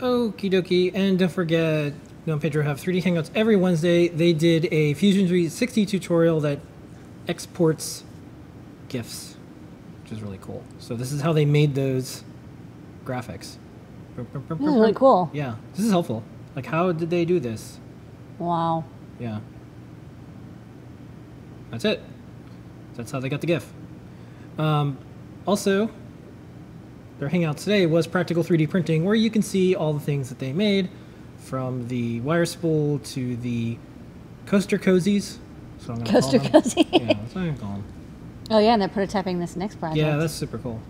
Okie dokie, and don't forget, Noah and Pedro have 3D Hangouts every Wednesday. They did a Fusion 360 tutorial that exports GIFs, which is really cool. So this is how they made those graphics. This is really cool. Yeah, this is helpful. Like, how did they do this? Wow. Yeah. That's it. That's how they got the GIF. Also, their hangout today was practical 3D printing, where you can see all the things that they made, from the wire spool to the coaster cozies. So I'm gonna Coaster call them. cozy. Yeah, that's what I'm gonna call them. Oh yeah, and they're prototyping this next project. Yeah, that's super cool.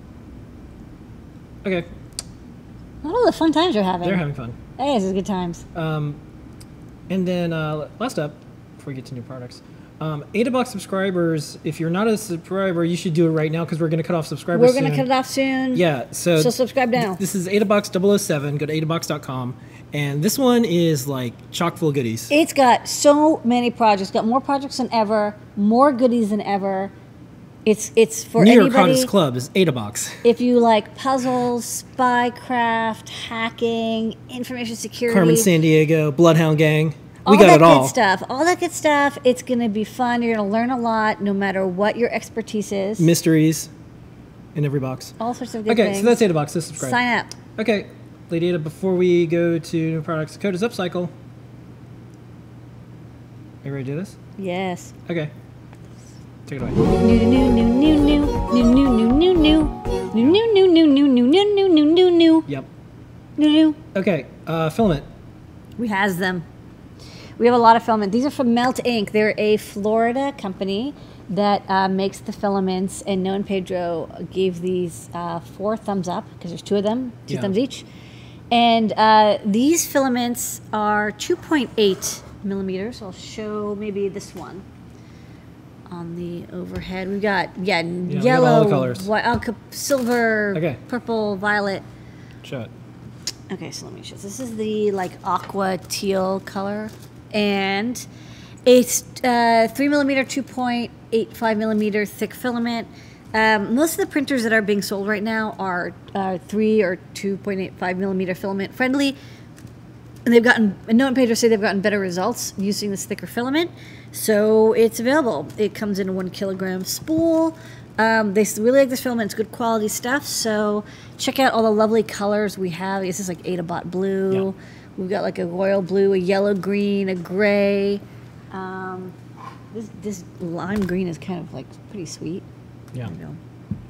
Okay, What all the fun times you're having. they're having fun. Hey, this is good times. And then last up, before we get to new products, Adabox subscribers, if you're not a subscriber, you should do it right now because we're going to cut off subscribers We're going to cut it off soon. Yeah, so subscribe now. This is Adabox 007. Go to adabox.com. And this one is like chock full of goodies. It's got so many projects. Got more projects than ever. More goodies than ever. It's for New York anybody. Hottest Club is Adabox. If you like puzzles, spycraft, hacking, information security, Carmen Sandiego, Bloodhound Gang. We all got that it all. good stuff. All that good stuff. It's going to be fun. You're going to learn a lot, no matter what your expertise is. Mysteries in every box. All sorts of good Okay, things. so that's Adabox. Let's subscribe. Sign up. Okay, Ladyada, before we go to new products, the code is Upcycle. Are you ready to do this? Yes. Okay. Take it away. Yep. Okay, filament. We has them. We have a lot of filament. These are from Melt Ink. They're a Florida company that makes the filaments, and Noah and Pedro gave these 4 thumbs up because there's 2 of them, 2 thumbs each. And these filaments are 2.8 millimeters. I'll show maybe this one on the overhead. We've got yellow, all the colors. white, silver, purple, violet. Show it. Okay, so let me show this. This is the like aqua teal color, and it's 3 millimeter, 2.85 millimeter thick filament. Most of the printers that are being sold right now are 3 or 2.85 millimeter filament friendly. And they've gotten, and Noah and Pedro say they've gotten better results using this thicker filament. So it's available. It comes in a 1 kilogram spool. They really like this filament. It's good quality stuff. So check out all the lovely colors we have. This is like Adabox blue. Yeah. We've got like a royal blue, a yellow green, a gray. This lime green is kind of like pretty sweet. Yeah. There we go.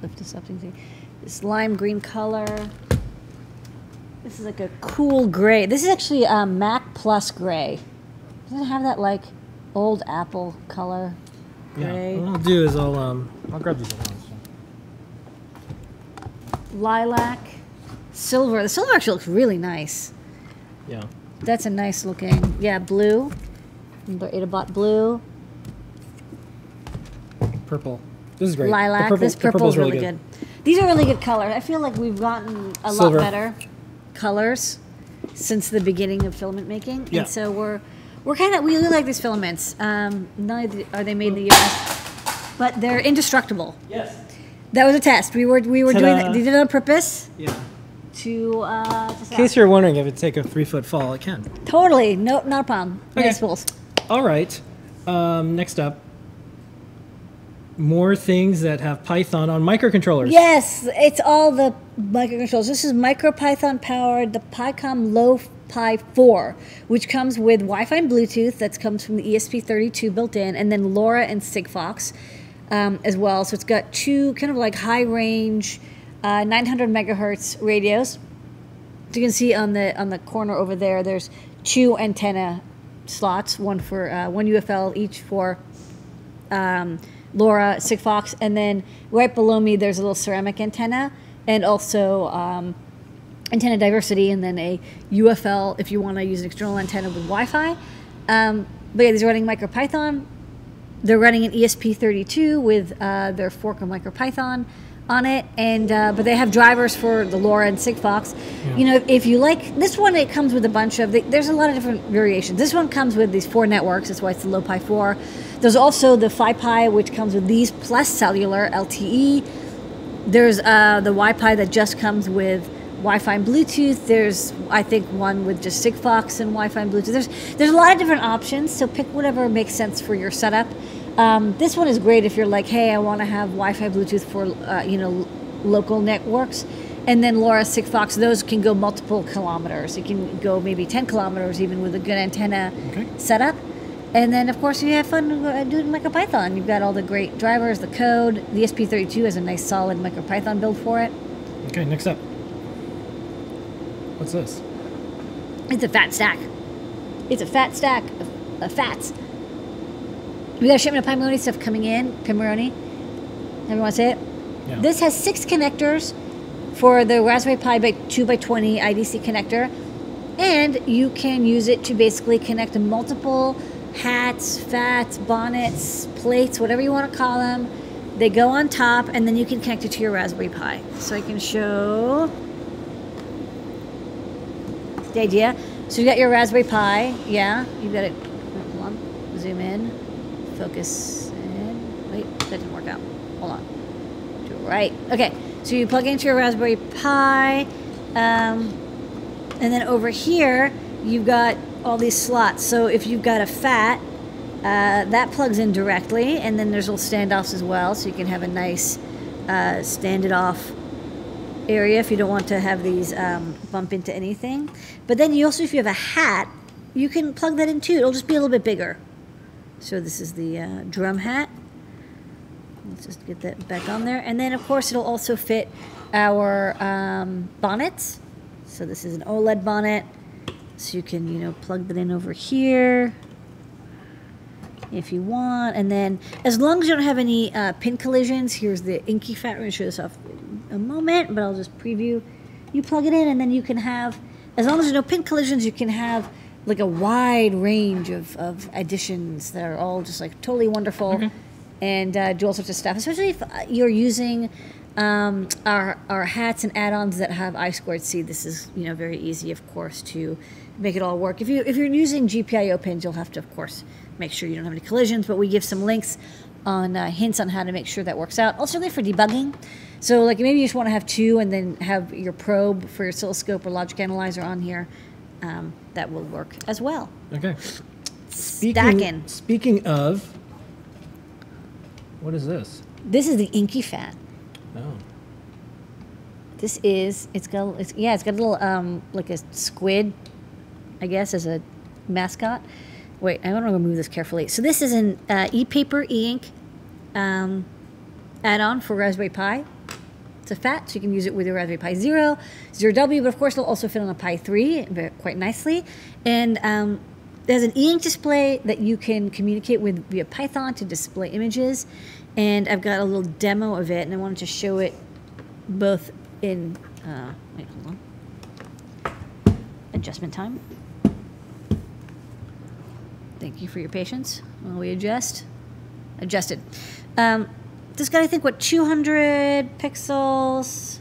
Lift this up so you can see. This lime green color. This is like a cool gray. This is actually a Mac Plus gray. Doesn't it have that like old apple color gray? Yeah. What I'll do is I'll grab these ones. Lilac, silver. The silver actually looks really nice. Yeah. That's a nice looking. Yeah, blue. Adabox blue. Purple. This is great. Lilac. This purple's really good. These are really good colors. I feel like we've gotten a lot better colors. since the beginning of filament making. Yeah. And so we really like these filaments. Not only are they made in the U.S., but they're indestructible. Yes. That was a test. We were doing that. They did it on purpose. Yeah. To In case you're wondering if it take a 3-foot fall, it can. totally not a problem. Okay. Nice spools. All right. Next up, more things that have Python on microcontrollers. Yes, it's all the microcontrollers. This is MicroPython powered, the PyCom Lo-Pi 4, which comes with Wi-Fi and Bluetooth. That comes from the ESP32 built in, and then LoRa and Sigfox as well. So it's got two kind of like high range 900 megahertz radios. So you can see on the corner over there, there's two antenna slots, one for one UFL each for LoRa, Sigfox, and then right below me there's a little ceramic antenna, and also antenna diversity, and then a UFL if you want to use an external antenna with Wi-Fi. But yeah, these are running MicroPython. They're running an ESP32 with their fork of MicroPython on it, and but they have drivers for the LoRa and Sigfox. Yeah. You know, if you like this one, it comes with a bunch of. There's a lot of different variations. This one comes with these 4 networks. That's why it's the Lo-Pi 4. There's also the Phi-Pi, which comes with these plus cellular LTE. There's the Wi-Fi that just comes with Wi-Fi and Bluetooth. There's, I think, one with just Sigfox and Wi-Fi and Bluetooth. There's a lot of different options, so pick whatever makes sense for your setup. This one is great if you're like, hey, I want to have Wi-Fi, Bluetooth for local networks, and then LoRa, Sigfox. Those can go multiple kilometers. You can go maybe 10 kilometers even with a good antenna setup. And then, of course, you have fun doing MicroPython. You've got all the great drivers, the code. The ESP32 has a nice, solid MicroPython build for it. Okay, next up. What's this? It's a fat stack. It's a fat stack of fats. We got a shipment of Pimoroni stuff coming in. Pimoroni. Everyone say it? Yeah. This has 6 connectors for the Raspberry Pi 2x20 IDC connector. And you can use it to basically connect to multiple hats, fats, bonnets, plates, whatever you want to call them. They go on top, and then you can connect it to your Raspberry Pi. So I can show the idea. So you got your Raspberry Pi, yeah. You got it. Hold on. Zoom in. Focus in. Wait, that didn't work out. Hold on. Do it right. Okay. So you plug into your Raspberry Pi, and then over here you've got all these slots. So if you've got a FAT, that plugs in directly, and then there's little standoffs as well, so you can have a nice stand it off area if you don't want to have these bump into anything. But then you also, if you have a hat, you can plug that in too. It'll just be a little bit bigger. So this is the drum hat. Let's just get that back on there. And then, of course, it'll also fit our bonnets. So this is an OLED bonnet. So you can, plug that in over here if you want. And then, as long as you don't have any pin collisions, here's the Inky Fat. I'm going to show this off in a moment, but I'll just preview. You plug it in, and then you can have, as long as there's no pin collisions, you can have like a wide range of additions that are all just like totally wonderful, and do all sorts of stuff. Especially if you're using our hats and add-ons that have I2C. This is very easy, of course, to make it all work. If you're using GPIO pins, you'll have to, of course, make sure you don't have any collisions. But we give some links on hints on how to make sure that works out. Also, they're for debugging. So, like maybe you just want to have 2 and then have your probe for your oscilloscope or logic analyzer on here. That will work as well. Okay. Stacking. Of, what is this? This is the Inky Fat. Oh. This is it's got a little like a squid, I guess, as a mascot. Wait, I want to remove this carefully. So this is an e-paper e-ink add-on for Raspberry Pi. It's a FAT, so you can use it with your Raspberry Pi 0, 0W, but of course it'll also fit on a Pi 3 quite nicely. And there's an e-ink display that you can communicate with via Python to display images. And I've got a little demo of it, and I wanted to show it both in, wait, hold on, adjustment time. Thank you for your patience while we adjust. Adjusted. This got, I think, 200 pixels,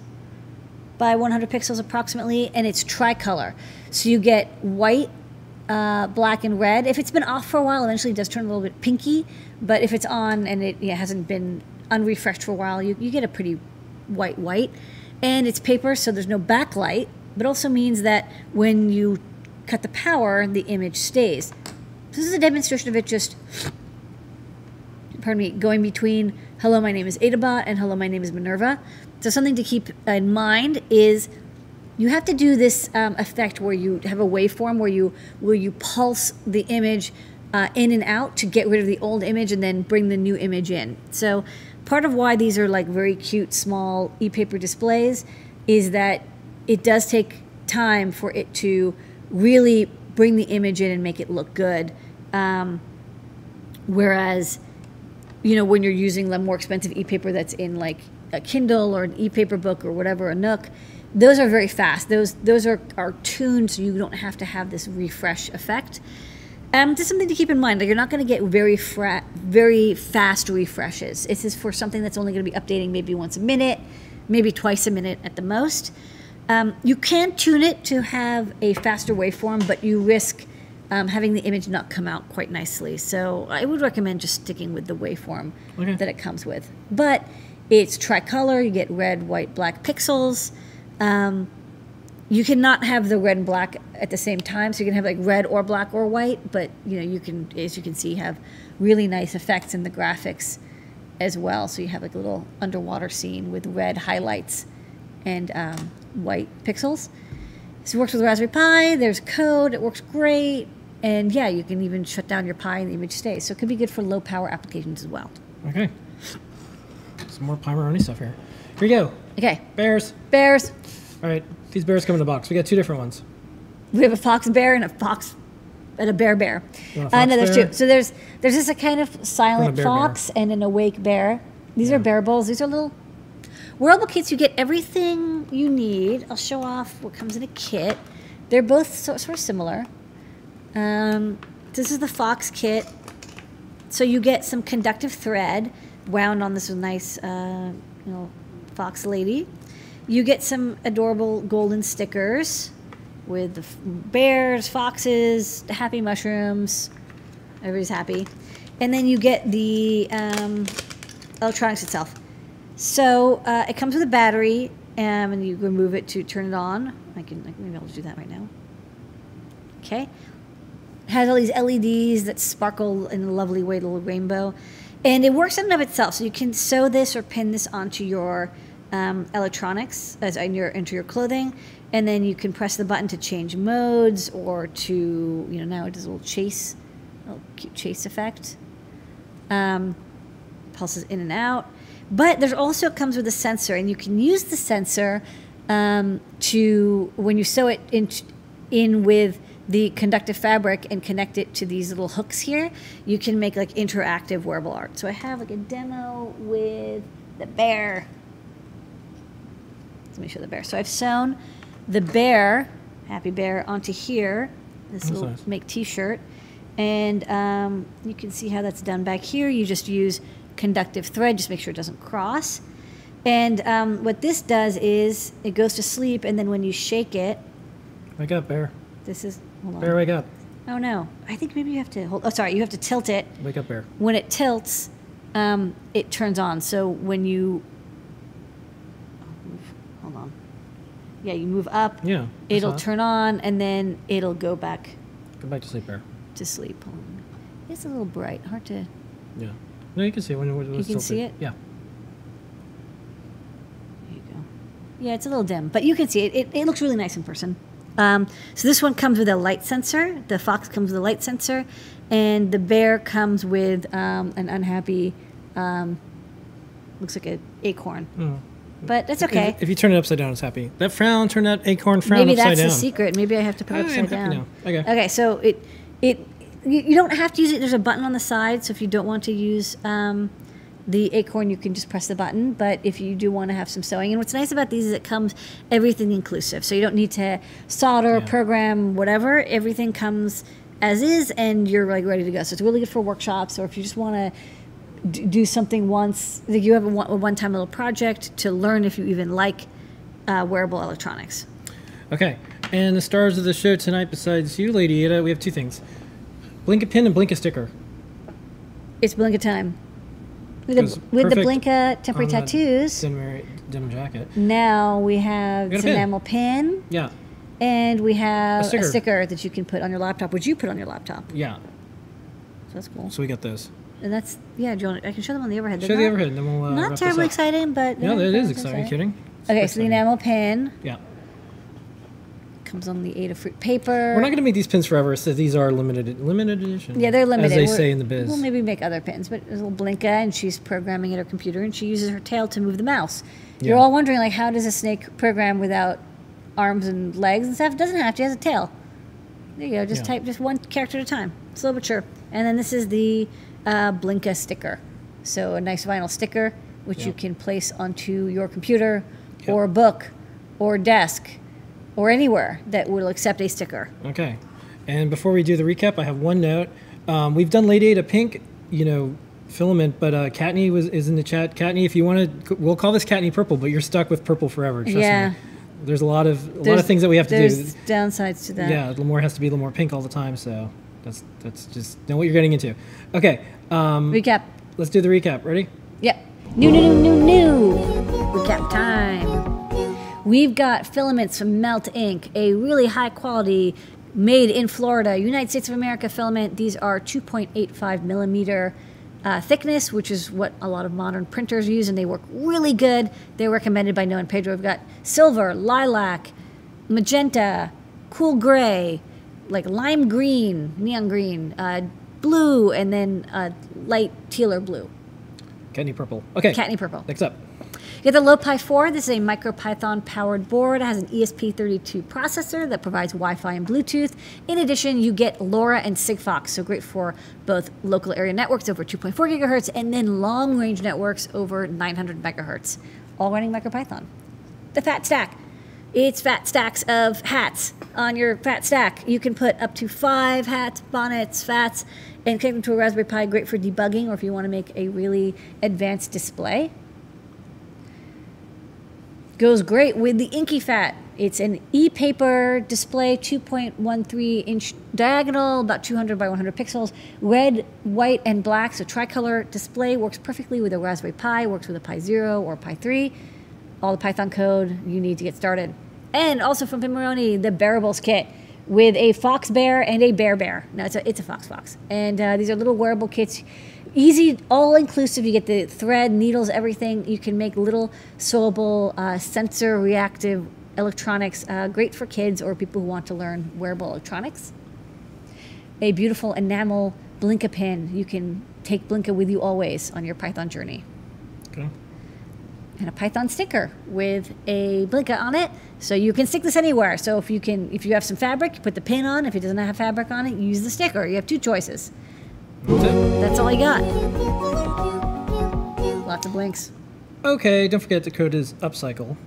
by 100 pixels approximately, and it's tricolor. So you get white, black, and red. If it's been off for a while, eventually it does turn a little bit pinky, but if it's on and it hasn't been unrefreshed for a while, you get a pretty white. And it's paper, so there's no backlight, but also means that when you cut the power, the image stays. This is a demonstration of it just, pardon me, going between hello, my name is Adabot and hello, my name is Minerva. So something to keep in mind is you have to do this effect where you have a waveform where you pulse the image in and out to get rid of the old image and then bring the new image in. So part of why these are like very cute small e-paper displays is that it does take time for it to really bring the image in and make it look good. Whereas, you know, when you're using the more expensive e-paper that's in like a Kindle or an e-paper book or whatever, a Nook, those are very fast. Those are tuned so you don't have to have this refresh effect. Just something to keep in mind, that you're not going to get very fast refreshes. This is for something that's only going to be updating maybe once a minute, maybe twice a minute at the most. You can tune it to have a faster waveform, but you risk having the image not come out quite nicely. So I would recommend just sticking with the waveform that it comes with. But it's tricolor. You get red, white, black pixels. You cannot have the red and black at the same time, so you can have like red or black or white, but you know, you can, as you can see, have really nice effects in the graphics as well. So you have like a little underwater scene with red highlights and white pixels. So it works with Raspberry Pi. There's code. It works great. And yeah, you can even shut down your Pi and the image stays. So it could be good for low power applications as well. Okay. Some more Primaroni stuff here. Here we go. Okay. Bears. Bears. All right. These bears come in a box. We got two different ones. We have a fox bear and a fox and a bear bear. No, there's two. So there's just a kind of silent fox and an awake bear. These are bearables. These are little wearable kits. You get everything you need. I'll show off what comes in a kit. They're both sort of similar. This is the fox kit. So you get some conductive thread wound on this nice, fox lady. You get some adorable golden stickers with the bears, foxes, happy mushrooms. Everybody's happy. And then you get the electronics itself. So it comes with a battery, and you remove it to turn it on. Maybe I'll just do that right now. Okay. It has all these LEDs that sparkle in a lovely way, little rainbow. And it works in and of itself. So you can sew this or pin this onto your electronics into your clothing, and then you can press the button to change modes or to, now it does a little cute chase effect. Pulses in and out. But there also comes with a sensor, and you can use the sensor to, when you sew it in with the conductive fabric and connect it to these little hooks here, you can make like interactive wearable art. So I have like a demo with the bear. Let me show the bear. So I've sewn the bear, happy bear, onto here, this little nice. Make t-shirt. And you can see how that's done back here. You just use conductive thread, just make sure it doesn't cross. And what this does is it goes to sleep, and then when you shake it. Wake up, bear. Hold on. Bear, wake up. Oh no, I think maybe you have to hold, you have to tilt it. Wake up, bear. When it tilts, it turns on. So when you, hold on. Yeah, you move up, it'll turn on, and then it'll go back. Go back to sleep, bear. To sleep. It's a little bright, hard to. Yeah. No, you can see it when it's You can see it? Yeah. There you go. Yeah, it's a little dim, but you can see it. It looks really nice in person. So this one comes with a light sensor. The fox comes with a light sensor, and the bear comes with an unhappy, looks like an acorn. Oh. But that's okay. If you turn it upside down, it's happy. That frown, turn that acorn frown Maybe upside down. Maybe that's the secret. Maybe I have to put it upside down. Now. Okay. Okay, so you don't have to use it. There's a button on the side, so if you don't want to use the acorn, you can just press the button. But if you do want to have some sewing, and what's nice about these is it comes everything inclusive, so you don't need to solder, program, whatever. Everything comes as is, and you're like ready to go. So it's really good for workshops, or if you just want to do something once, like you have a one-time little project to learn if you even like wearable electronics. Okay. And the stars of the show tonight, besides you, Ladyada, we have two things. Blink a pin and blink a sticker. It's Blinka time. With Goes the perfect Blinka temporary on the tattoos, denim jacket. now we have We got a this pin. enamel pin, Yeah. and we have sticker. a sticker that you can put on your laptop, which you put on your laptop. Yeah. So that's cool. So we got those. And that's, yeah, do you want, I can show them on the overhead. Show They're the not- overhead, and then we'll Not wrap this terribly up. exciting, but... No, that they're is exciting. Are you kidding? It's Okay, super so the exciting. enamel pin Yeah. comes on the Adafruit paper. We're not going to make these pins forever, so these are limited edition. Yeah, they're limited. As they We're- say in the biz. We'll maybe make other pins, but there's a little Blinka, and she's programming at her computer, and she uses her tail to move the mouse. You're Yeah. all wondering, like, how does a snake program without arms and legs and stuff? It doesn't have to. It has a tail. There you go. Just Yeah. type just one character at a time. Slow but sure. And then this is the Blinka sticker. So a nice vinyl sticker, which you can place onto your computer or book or desk or anywhere that will accept a sticker. Okay. And before we do the recap, I have one note. We've done Ladyada pink, filament, but Katney is in the chat. Katney, if you want to, we'll call this Katney purple, but you're stuck with purple forever. Trust Yeah. me. There's a lot of things that we have to do. There's downsides to that. Yeah, Lemoore has to be a little more pink all the time, so that's just know what you're getting into. Okay. Recap. Let's do the recap. Ready? Yep. New. Recap time. We've got filaments from Melt Ink, a really high quality, made in Florida, United States of America filament. These are 2.85 millimeter thickness, which is what a lot of modern printers use, and they work really good. They're recommended by Noah and Pedro. We've got silver, lilac, magenta, cool gray, like lime green, neon green, blue, and then light teal or blue. Katney purple. Okay. Katney purple. Next up. You get the LoPi 4. This is a MicroPython powered board. It has an ESP32 processor that provides Wi-Fi and Bluetooth. In addition, you get LoRa and Sigfox, so great for both local area networks over 2.4 gigahertz and then long range networks over 900 megahertz, all running MicroPython. The Fat Stack. It's fat stacks of hats on your fat stack. You can put up to 5 hats, bonnets, fats, and connect them to a Raspberry Pi. Great for debugging or if you want to make a really advanced display. Goes great with the Inky Fat. It's an e-paper display, 2.13 inch diagonal, about 200 by 100 pixels, red, white, and black. So tricolor display works perfectly with a Raspberry Pi, works with a Pi 0 or Pi 3. All the Python code you need to get started. And also from Pimoroni, the Bearables kit with a fox bear and a bear. No, it's a fox. And these are little wearable kits. Easy, all-inclusive. You get the thread, needles, everything. You can make little sewable, sensor-reactive electronics. Great for kids or people who want to learn wearable electronics. A beautiful enamel Blinka pin. You can take Blinka with you always on your Python journey. Okay. And a Python sticker with a Blinka on it, so you can stick this anywhere. So if you have some fabric, you put the pin on. If it doesn't have fabric on it, you use the sticker. You have 2 choices. That's it. That's all you got. Lots of blinks. Okay, don't forget the code is upcycle.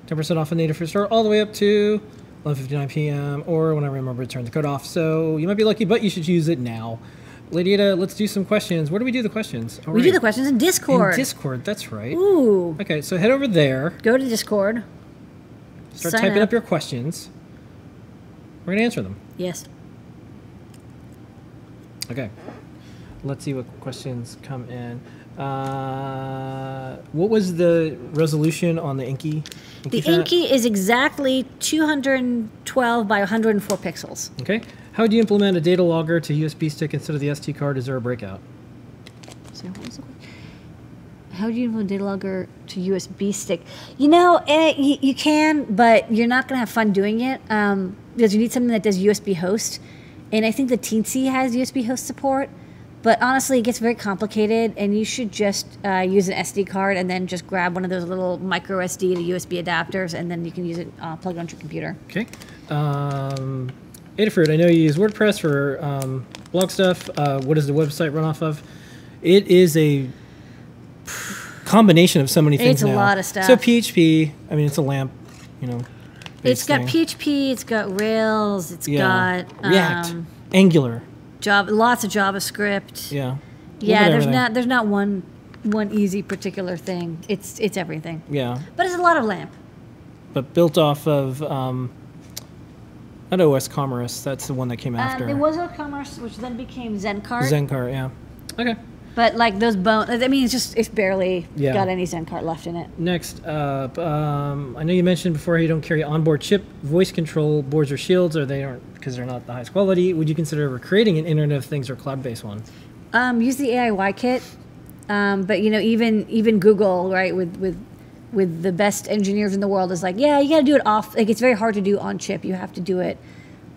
10% off a native fruit store all the way up to 11:59 p.m. or when I remember to turn the code off. So you might be lucky, but you should use it now. Ladyada, let's do some questions. Where do we do the questions? We do the questions in Discord. In Discord, that's right. Ooh. Okay, so head over there. Go to Discord. Start Sign typing up. up your questions. We're going to answer them. Yes. Okay. Let's see what questions come in. What was the resolution on the Inky? The fat? Inky is exactly 212 by 104 pixels. Okay. How would you implement a data logger to USB stick instead of the SD card? Is there a breakout? So what was the question? How do you implement data logger to USB stick? You can, but you're not going to have fun doing it because you need something that does USB host. And I think the Teensy has USB host support. But honestly, it gets very complicated, and you should just use an SD card and then just grab one of those little micro SD to USB adapters, and then you can use it, plug it onto your computer. Okay. Adafruit, I know you use WordPress for blog stuff. What does the website run off of? It is a combination of so many things It's a now. lot of stuff. So PHP, I mean, it's a LAMP, It's got thing. PHP, it's got Rails, it's got React, Angular. Java, lots of JavaScript. Yeah. Yeah, there's not one one easy particular thing. It's everything. Yeah. But it's a lot of lamp. But built off of not OS Commerce. That's the one that came after. It was OS Commerce, which then became ZenCart. ZenCart, yeah. Okay. But like those bones, I mean, it's barely Yeah. got any ZenCart left in it. Next up, I know you mentioned before you don't carry onboard chip voice control boards or shields, or they aren't because they're not the highest quality. Would you consider creating an Internet of Things or cloud-based one? Use the AIY kit, but you know, even Google, right, with the best engineers in the world, is like, yeah, you got to do it off. Like, it's very hard to do on chip. You have to do it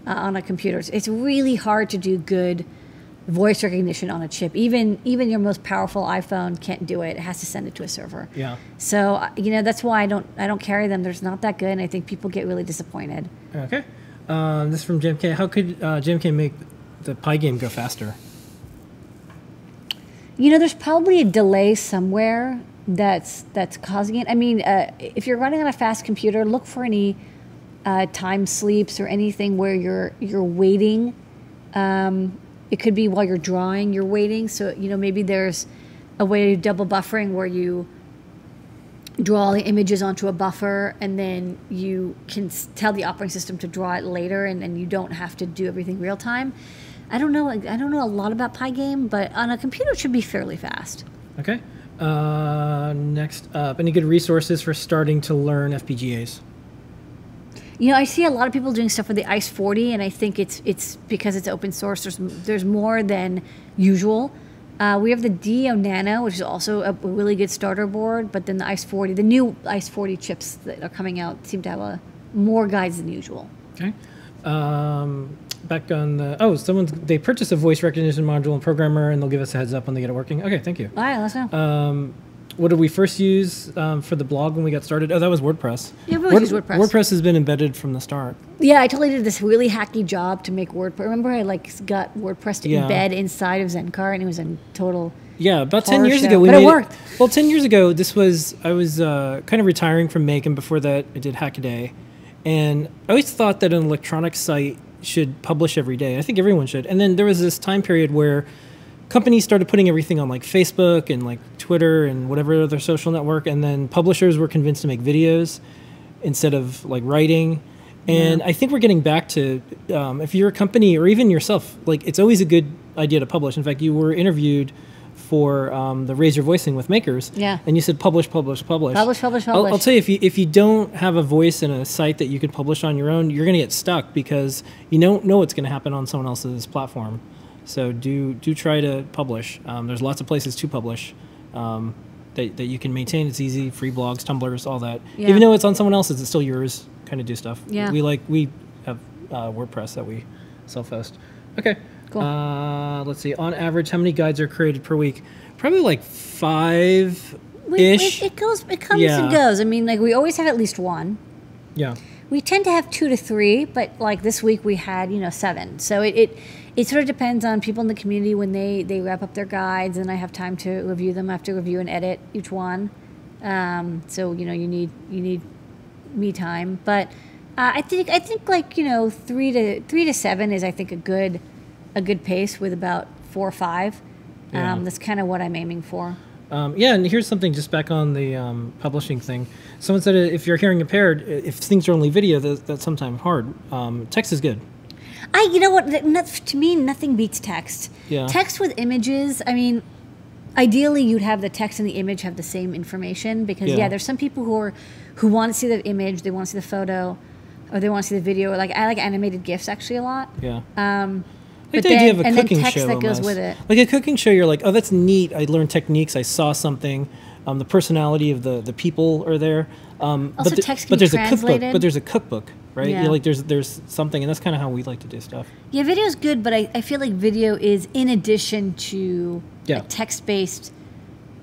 on a computer. It's really hard to do good voice recognition on a chip. Even your most powerful iPhone can't do it. It has to send it to a server. Yeah. So you know, that's why I don't carry them. They're not that good, and I think people get really disappointed. Okay. This is from Jim K. How could Jim K make the Pi game go faster? You know, there's probably a delay somewhere that's causing it. I mean, if you're running on a fast computer, look for any time sleeps or anything where you're waiting. It could be while you're drawing, you're waiting. So, you know, maybe there's a way to do double buffering where you draw the images onto a buffer and then you can tell the operating system to draw it later, and you don't have to do everything real time. I don't know a lot about Pygame, but on a computer it should be fairly fast. Okay. Next up, any good resources for starting to learn FPGAs? You know, I see a lot of people doing stuff with the ICE 40, and I think it's because it's open source. There's more than usual. We have the DO Nano, which is also a really good starter board, but then the ICE 40, the new ICE 40 chips that are coming out seem to have more guides than usual. Okay. Back on the they purchased a voice recognition module and programmer, and they'll give us a heads up when they get it working. Okay, thank you. All right, let's know. What did we first use for the blog when we got started? Oh, that was WordPress. Yeah, we always use WordPress. WordPress has been embedded from the start. Yeah, I totally did this really hacky job to make WordPress. Remember, I got WordPress to embed inside of ZenCart, and it was a total. Yeah, about 10 horror years show. ago, But it worked. Well, 10 years ago, I was kind of retiring from Make, and before that, I did Hackaday, and I always thought that an electronic site should publish every day. I think everyone should. And then there was this time period where companies started putting everything on like Facebook and like Twitter and whatever other social network, and then publishers were convinced to make videos instead of like writing. And I think we're getting back to if you're a company or even yourself, like it's always a good idea to publish. In fact, you were interviewed for the Raise Your Voicing with Makers, and you said publish. I'll tell you, if you don't have a voice in a site that you could publish on your own, you're going to get stuck because you don't know what's going to happen on someone else's platform. So do try to publish. There's lots of places to publish that you can maintain. It's easy, free blogs, Tumblrs, all that. Yeah. Even though it's on someone else's, it's still yours. Kind of do stuff. Yeah. We have WordPress that we self-host. Okay. Cool. Let's see. On average, how many guides are created per week? Probably like 5-ish. It comes and goes. I mean, like we always have at least one. Yeah. We tend to have 2 to 3, but like this week we had 7. So it sort of depends on people in the community when they wrap up their guides, and I have time to review them. I have to review and edit each one. So you need me time, but I think like 3 to 7 is I think a good pace with about 4 or 5. That's kind of what I'm aiming for. And here's something just back on the publishing thing. Someone said if you're hearing impaired, if things are only video, that's sometimes hard. Text is good. You know what? To me, nothing beats text. Yeah. Text with images. I mean, ideally, you'd have the text and the image have the same information because there's some people who want to see the image, they want to see the photo, or they want to see the video. Like I like animated GIFs actually a lot. Yeah. But the idea of a and cooking then text show that goes almost. with it. Like a cooking show, you're like, oh, that's neat. I learned techniques. I saw something. The personality of the people are there. Also, text can be translated. But there's a cookbook, right? Yeah. You're like there's something, and that's kind of how we like to do stuff. Yeah, video is good, but I feel like video is in addition to Yeah. a text-based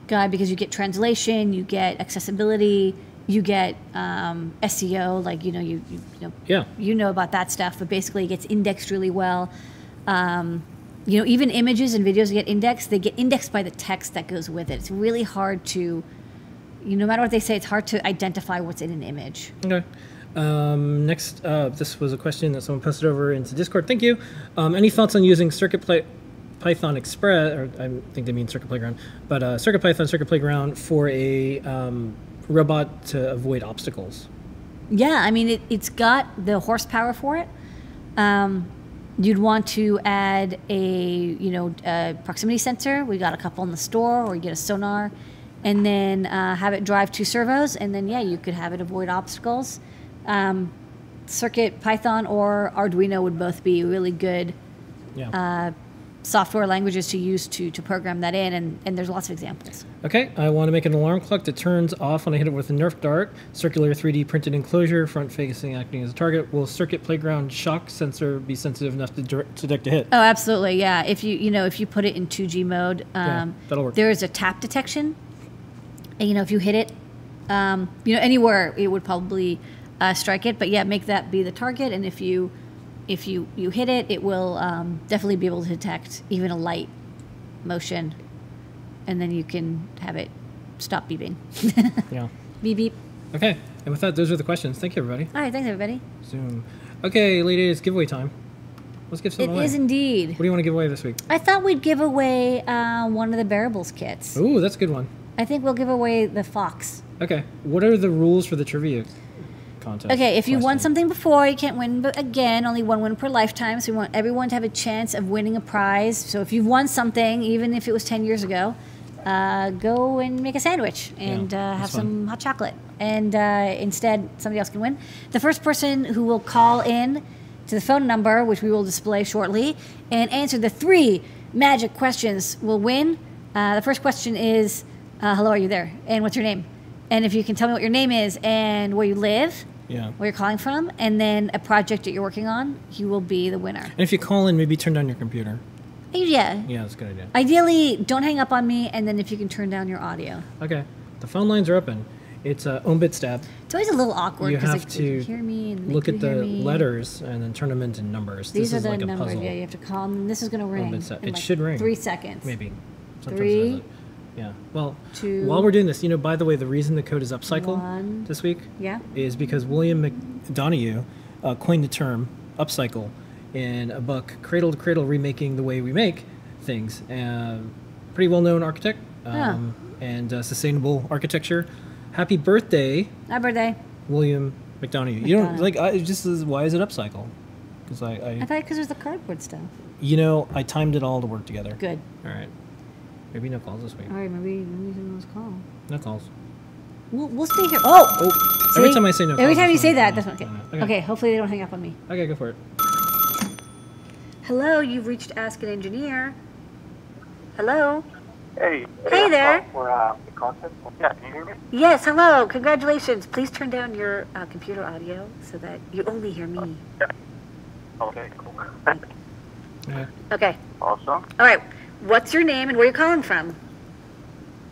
guide because you get translation, you get accessibility, you get SEO. Like you know about that stuff, but basically it gets indexed really well. Even images and videos get indexed. They get indexed by the text that goes with it. It's really hard to, no matter what they say, it's hard to identify what's in an image. Okay. Next up, this was a question that someone posted over into Discord. Thank you. Any thoughts on using circuit Python Express, or I think they mean Circuit Playground, but Circuit Python Circuit Playground for a robot to avoid obstacles. Yeah, I mean, it's got the horsepower for it. You'd want to add a proximity sensor. We got a couple in the store, or you get a sonar, and then have it drive 2 servos, and then you could have it avoid obstacles. Circuit Python or Arduino would both be really good software languages to use to program that in, and there's lots of examples. Okay, I want to make an alarm clock that turns off when I hit it with a Nerf dart. Circular 3D printed enclosure, front facing, acting as a target. Will Circuit Playground shock sensor be sensitive enough to detect a hit? Oh, absolutely, yeah. If you put it in 2G mode, that'll work. There is a tap detection, and if you hit it, anywhere, it would probably strike it. But make that be the target, and if you hit it, it will definitely be able to detect even a light motion, and then you can have it stop beeping. Yeah. Beep, beep. Okay, and with that, those are the questions. Thank you, everybody. All right, thanks, everybody. Zoom. Okay, ladies, it's giveaway time. Let's give something away. It is indeed. What do you want to give away this week? I thought we'd give away one of the Bearables kits. Ooh, that's a good one. I think we'll give away the Fox. Okay, what are the rules for the trivia contest? Okay, if you won something before, you can't win again. Only one win per lifetime. So we want everyone to have a chance of winning a prize. So if you've won something, even if it was 10 years ago, go and make a sandwich and have some hot chocolate. And instead, somebody else can win. The first person who will call in to the phone number, which we will display shortly, and answer the 3 magic questions will win. The first question is, hello, are you there? And what's your name? And if you can tell me what your name is and where you live, where you're calling from, and then a project that you're working on, you will be the winner. And if you call in, maybe turn down your computer. Yeah. Yeah, that's a good idea. Ideally, don't hang up on me, and then if you can turn down your audio. Okay. The phone lines are open. It's Ombit Stab. It's always a little awkward because you have to hear me and look at the letters and then turn them into numbers. These this are is the like numbers. a puzzle. Yeah, you have to call them. This is going to ring. It should ring. 3 seconds. Maybe. Sometimes 3. Yeah. Well, 2. While we're doing this, by the way, the reason the code is upcycle this week is because William McDonough coined the term upcycle in a book, Cradle to Cradle, Remaking the Way We Make Things. Pretty well-known architect and sustainable architecture. Happy birthday. Happy birthday. William McDonough. You don't, it just says, why is it upcycle? Because I thought because there's the cardboard stuff. I timed it all to work together. Good. All right. Maybe no calls this week. All right, maybe someone's call. No calls. We'll stay here. Oh! Every time I say no calls. Every time you say that, that's okay. Okay, hopefully they don't hang up on me. Okay, go for it. Hello, you've reached Ask an Engineer. Hello? Hey. Hey there. For the contest? Yeah, can you hear me? Yes, hello. Congratulations. Please turn down your computer audio so that you only hear me. Okay, cool. Okay. Awesome. All right. What's your name and where are you calling from?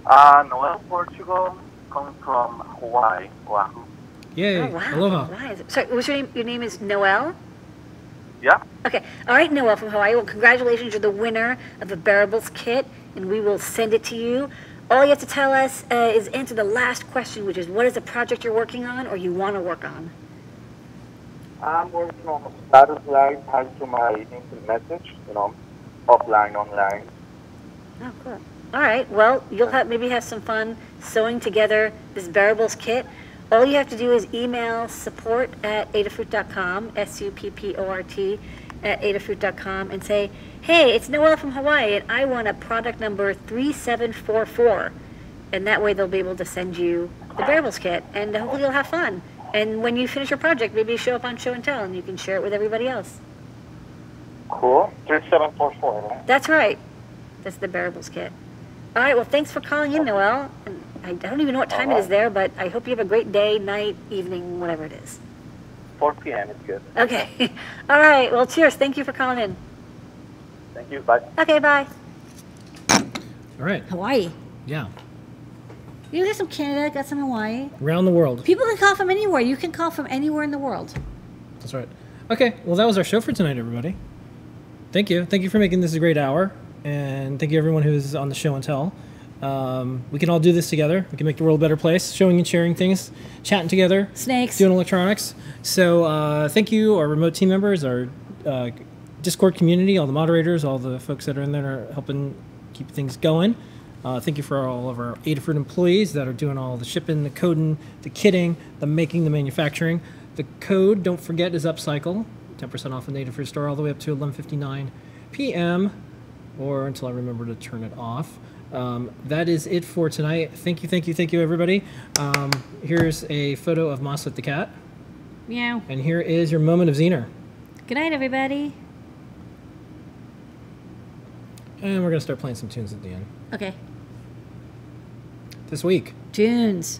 Noel, Portugal, coming from Hawaii, Oahu. Yay. Oh, wow. Aloha. Hawaii. Sorry, what's your name? Your name is Noel? Yeah. Okay. All right, Noel from Hawaii. Well, congratulations. You're the winner of the Bearables kit, and we will send it to you. All you have to tell us is answer the last question, which is what is the project you're working on or you want to work on? I'm working on a status line tied to my instant message, offline, online. Oh, cool. All right. Well, you'll maybe have some fun sewing together this Bearables kit. All you have to do is email support@adafruit.com, SUPPORT @adafruit.com, and say, hey, it's Noel from Hawaii, and I want a product number 3744. And that way they'll be able to send you the Bearables kit, and hopefully you'll have fun. And when you finish your project, maybe show up on Show and Tell, and you can share it with everybody else. Cool. 3744, right? That's right. That's the Bearables kit. All right, well, thanks for calling in, Noel. And I don't even know what time it is there, but I hope you have a great day, night, evening, whatever it is. 4 p.m. is good. Okay. All right. Well, cheers. Thank you for calling in. Thank you. Bye. Okay, bye. All right. Hawaii. Yeah. You got some Canada, got some Hawaii. Around the world. People can call from anywhere. You can call from anywhere in the world. That's right. Okay. Well, that was our show for tonight, everybody. Thank you. Thank you for making this a great hour. And thank you, everyone who's on the Show and Tell. We can all do this together. We can make the world a better place, showing and sharing things, chatting together. Snakes. Doing electronics. So thank you, our remote team members, our Discord community, all the moderators, all the folks that are in there are helping keep things going. Thank you for all of our Adafruit employees that are doing all the shipping, the coding, the kitting, the making, the manufacturing. The code, don't forget, is upcycle. 10% off in the Adafruit store all the way up to 11:59 p.m. or until I remember to turn it off. That is it for tonight. Thank you, everybody. Here's a photo of Mosslet the cat. Meow. And here is your moment of Zener. Good night, everybody. And we're going to start playing some tunes at the end. Okay. This week. Tunes.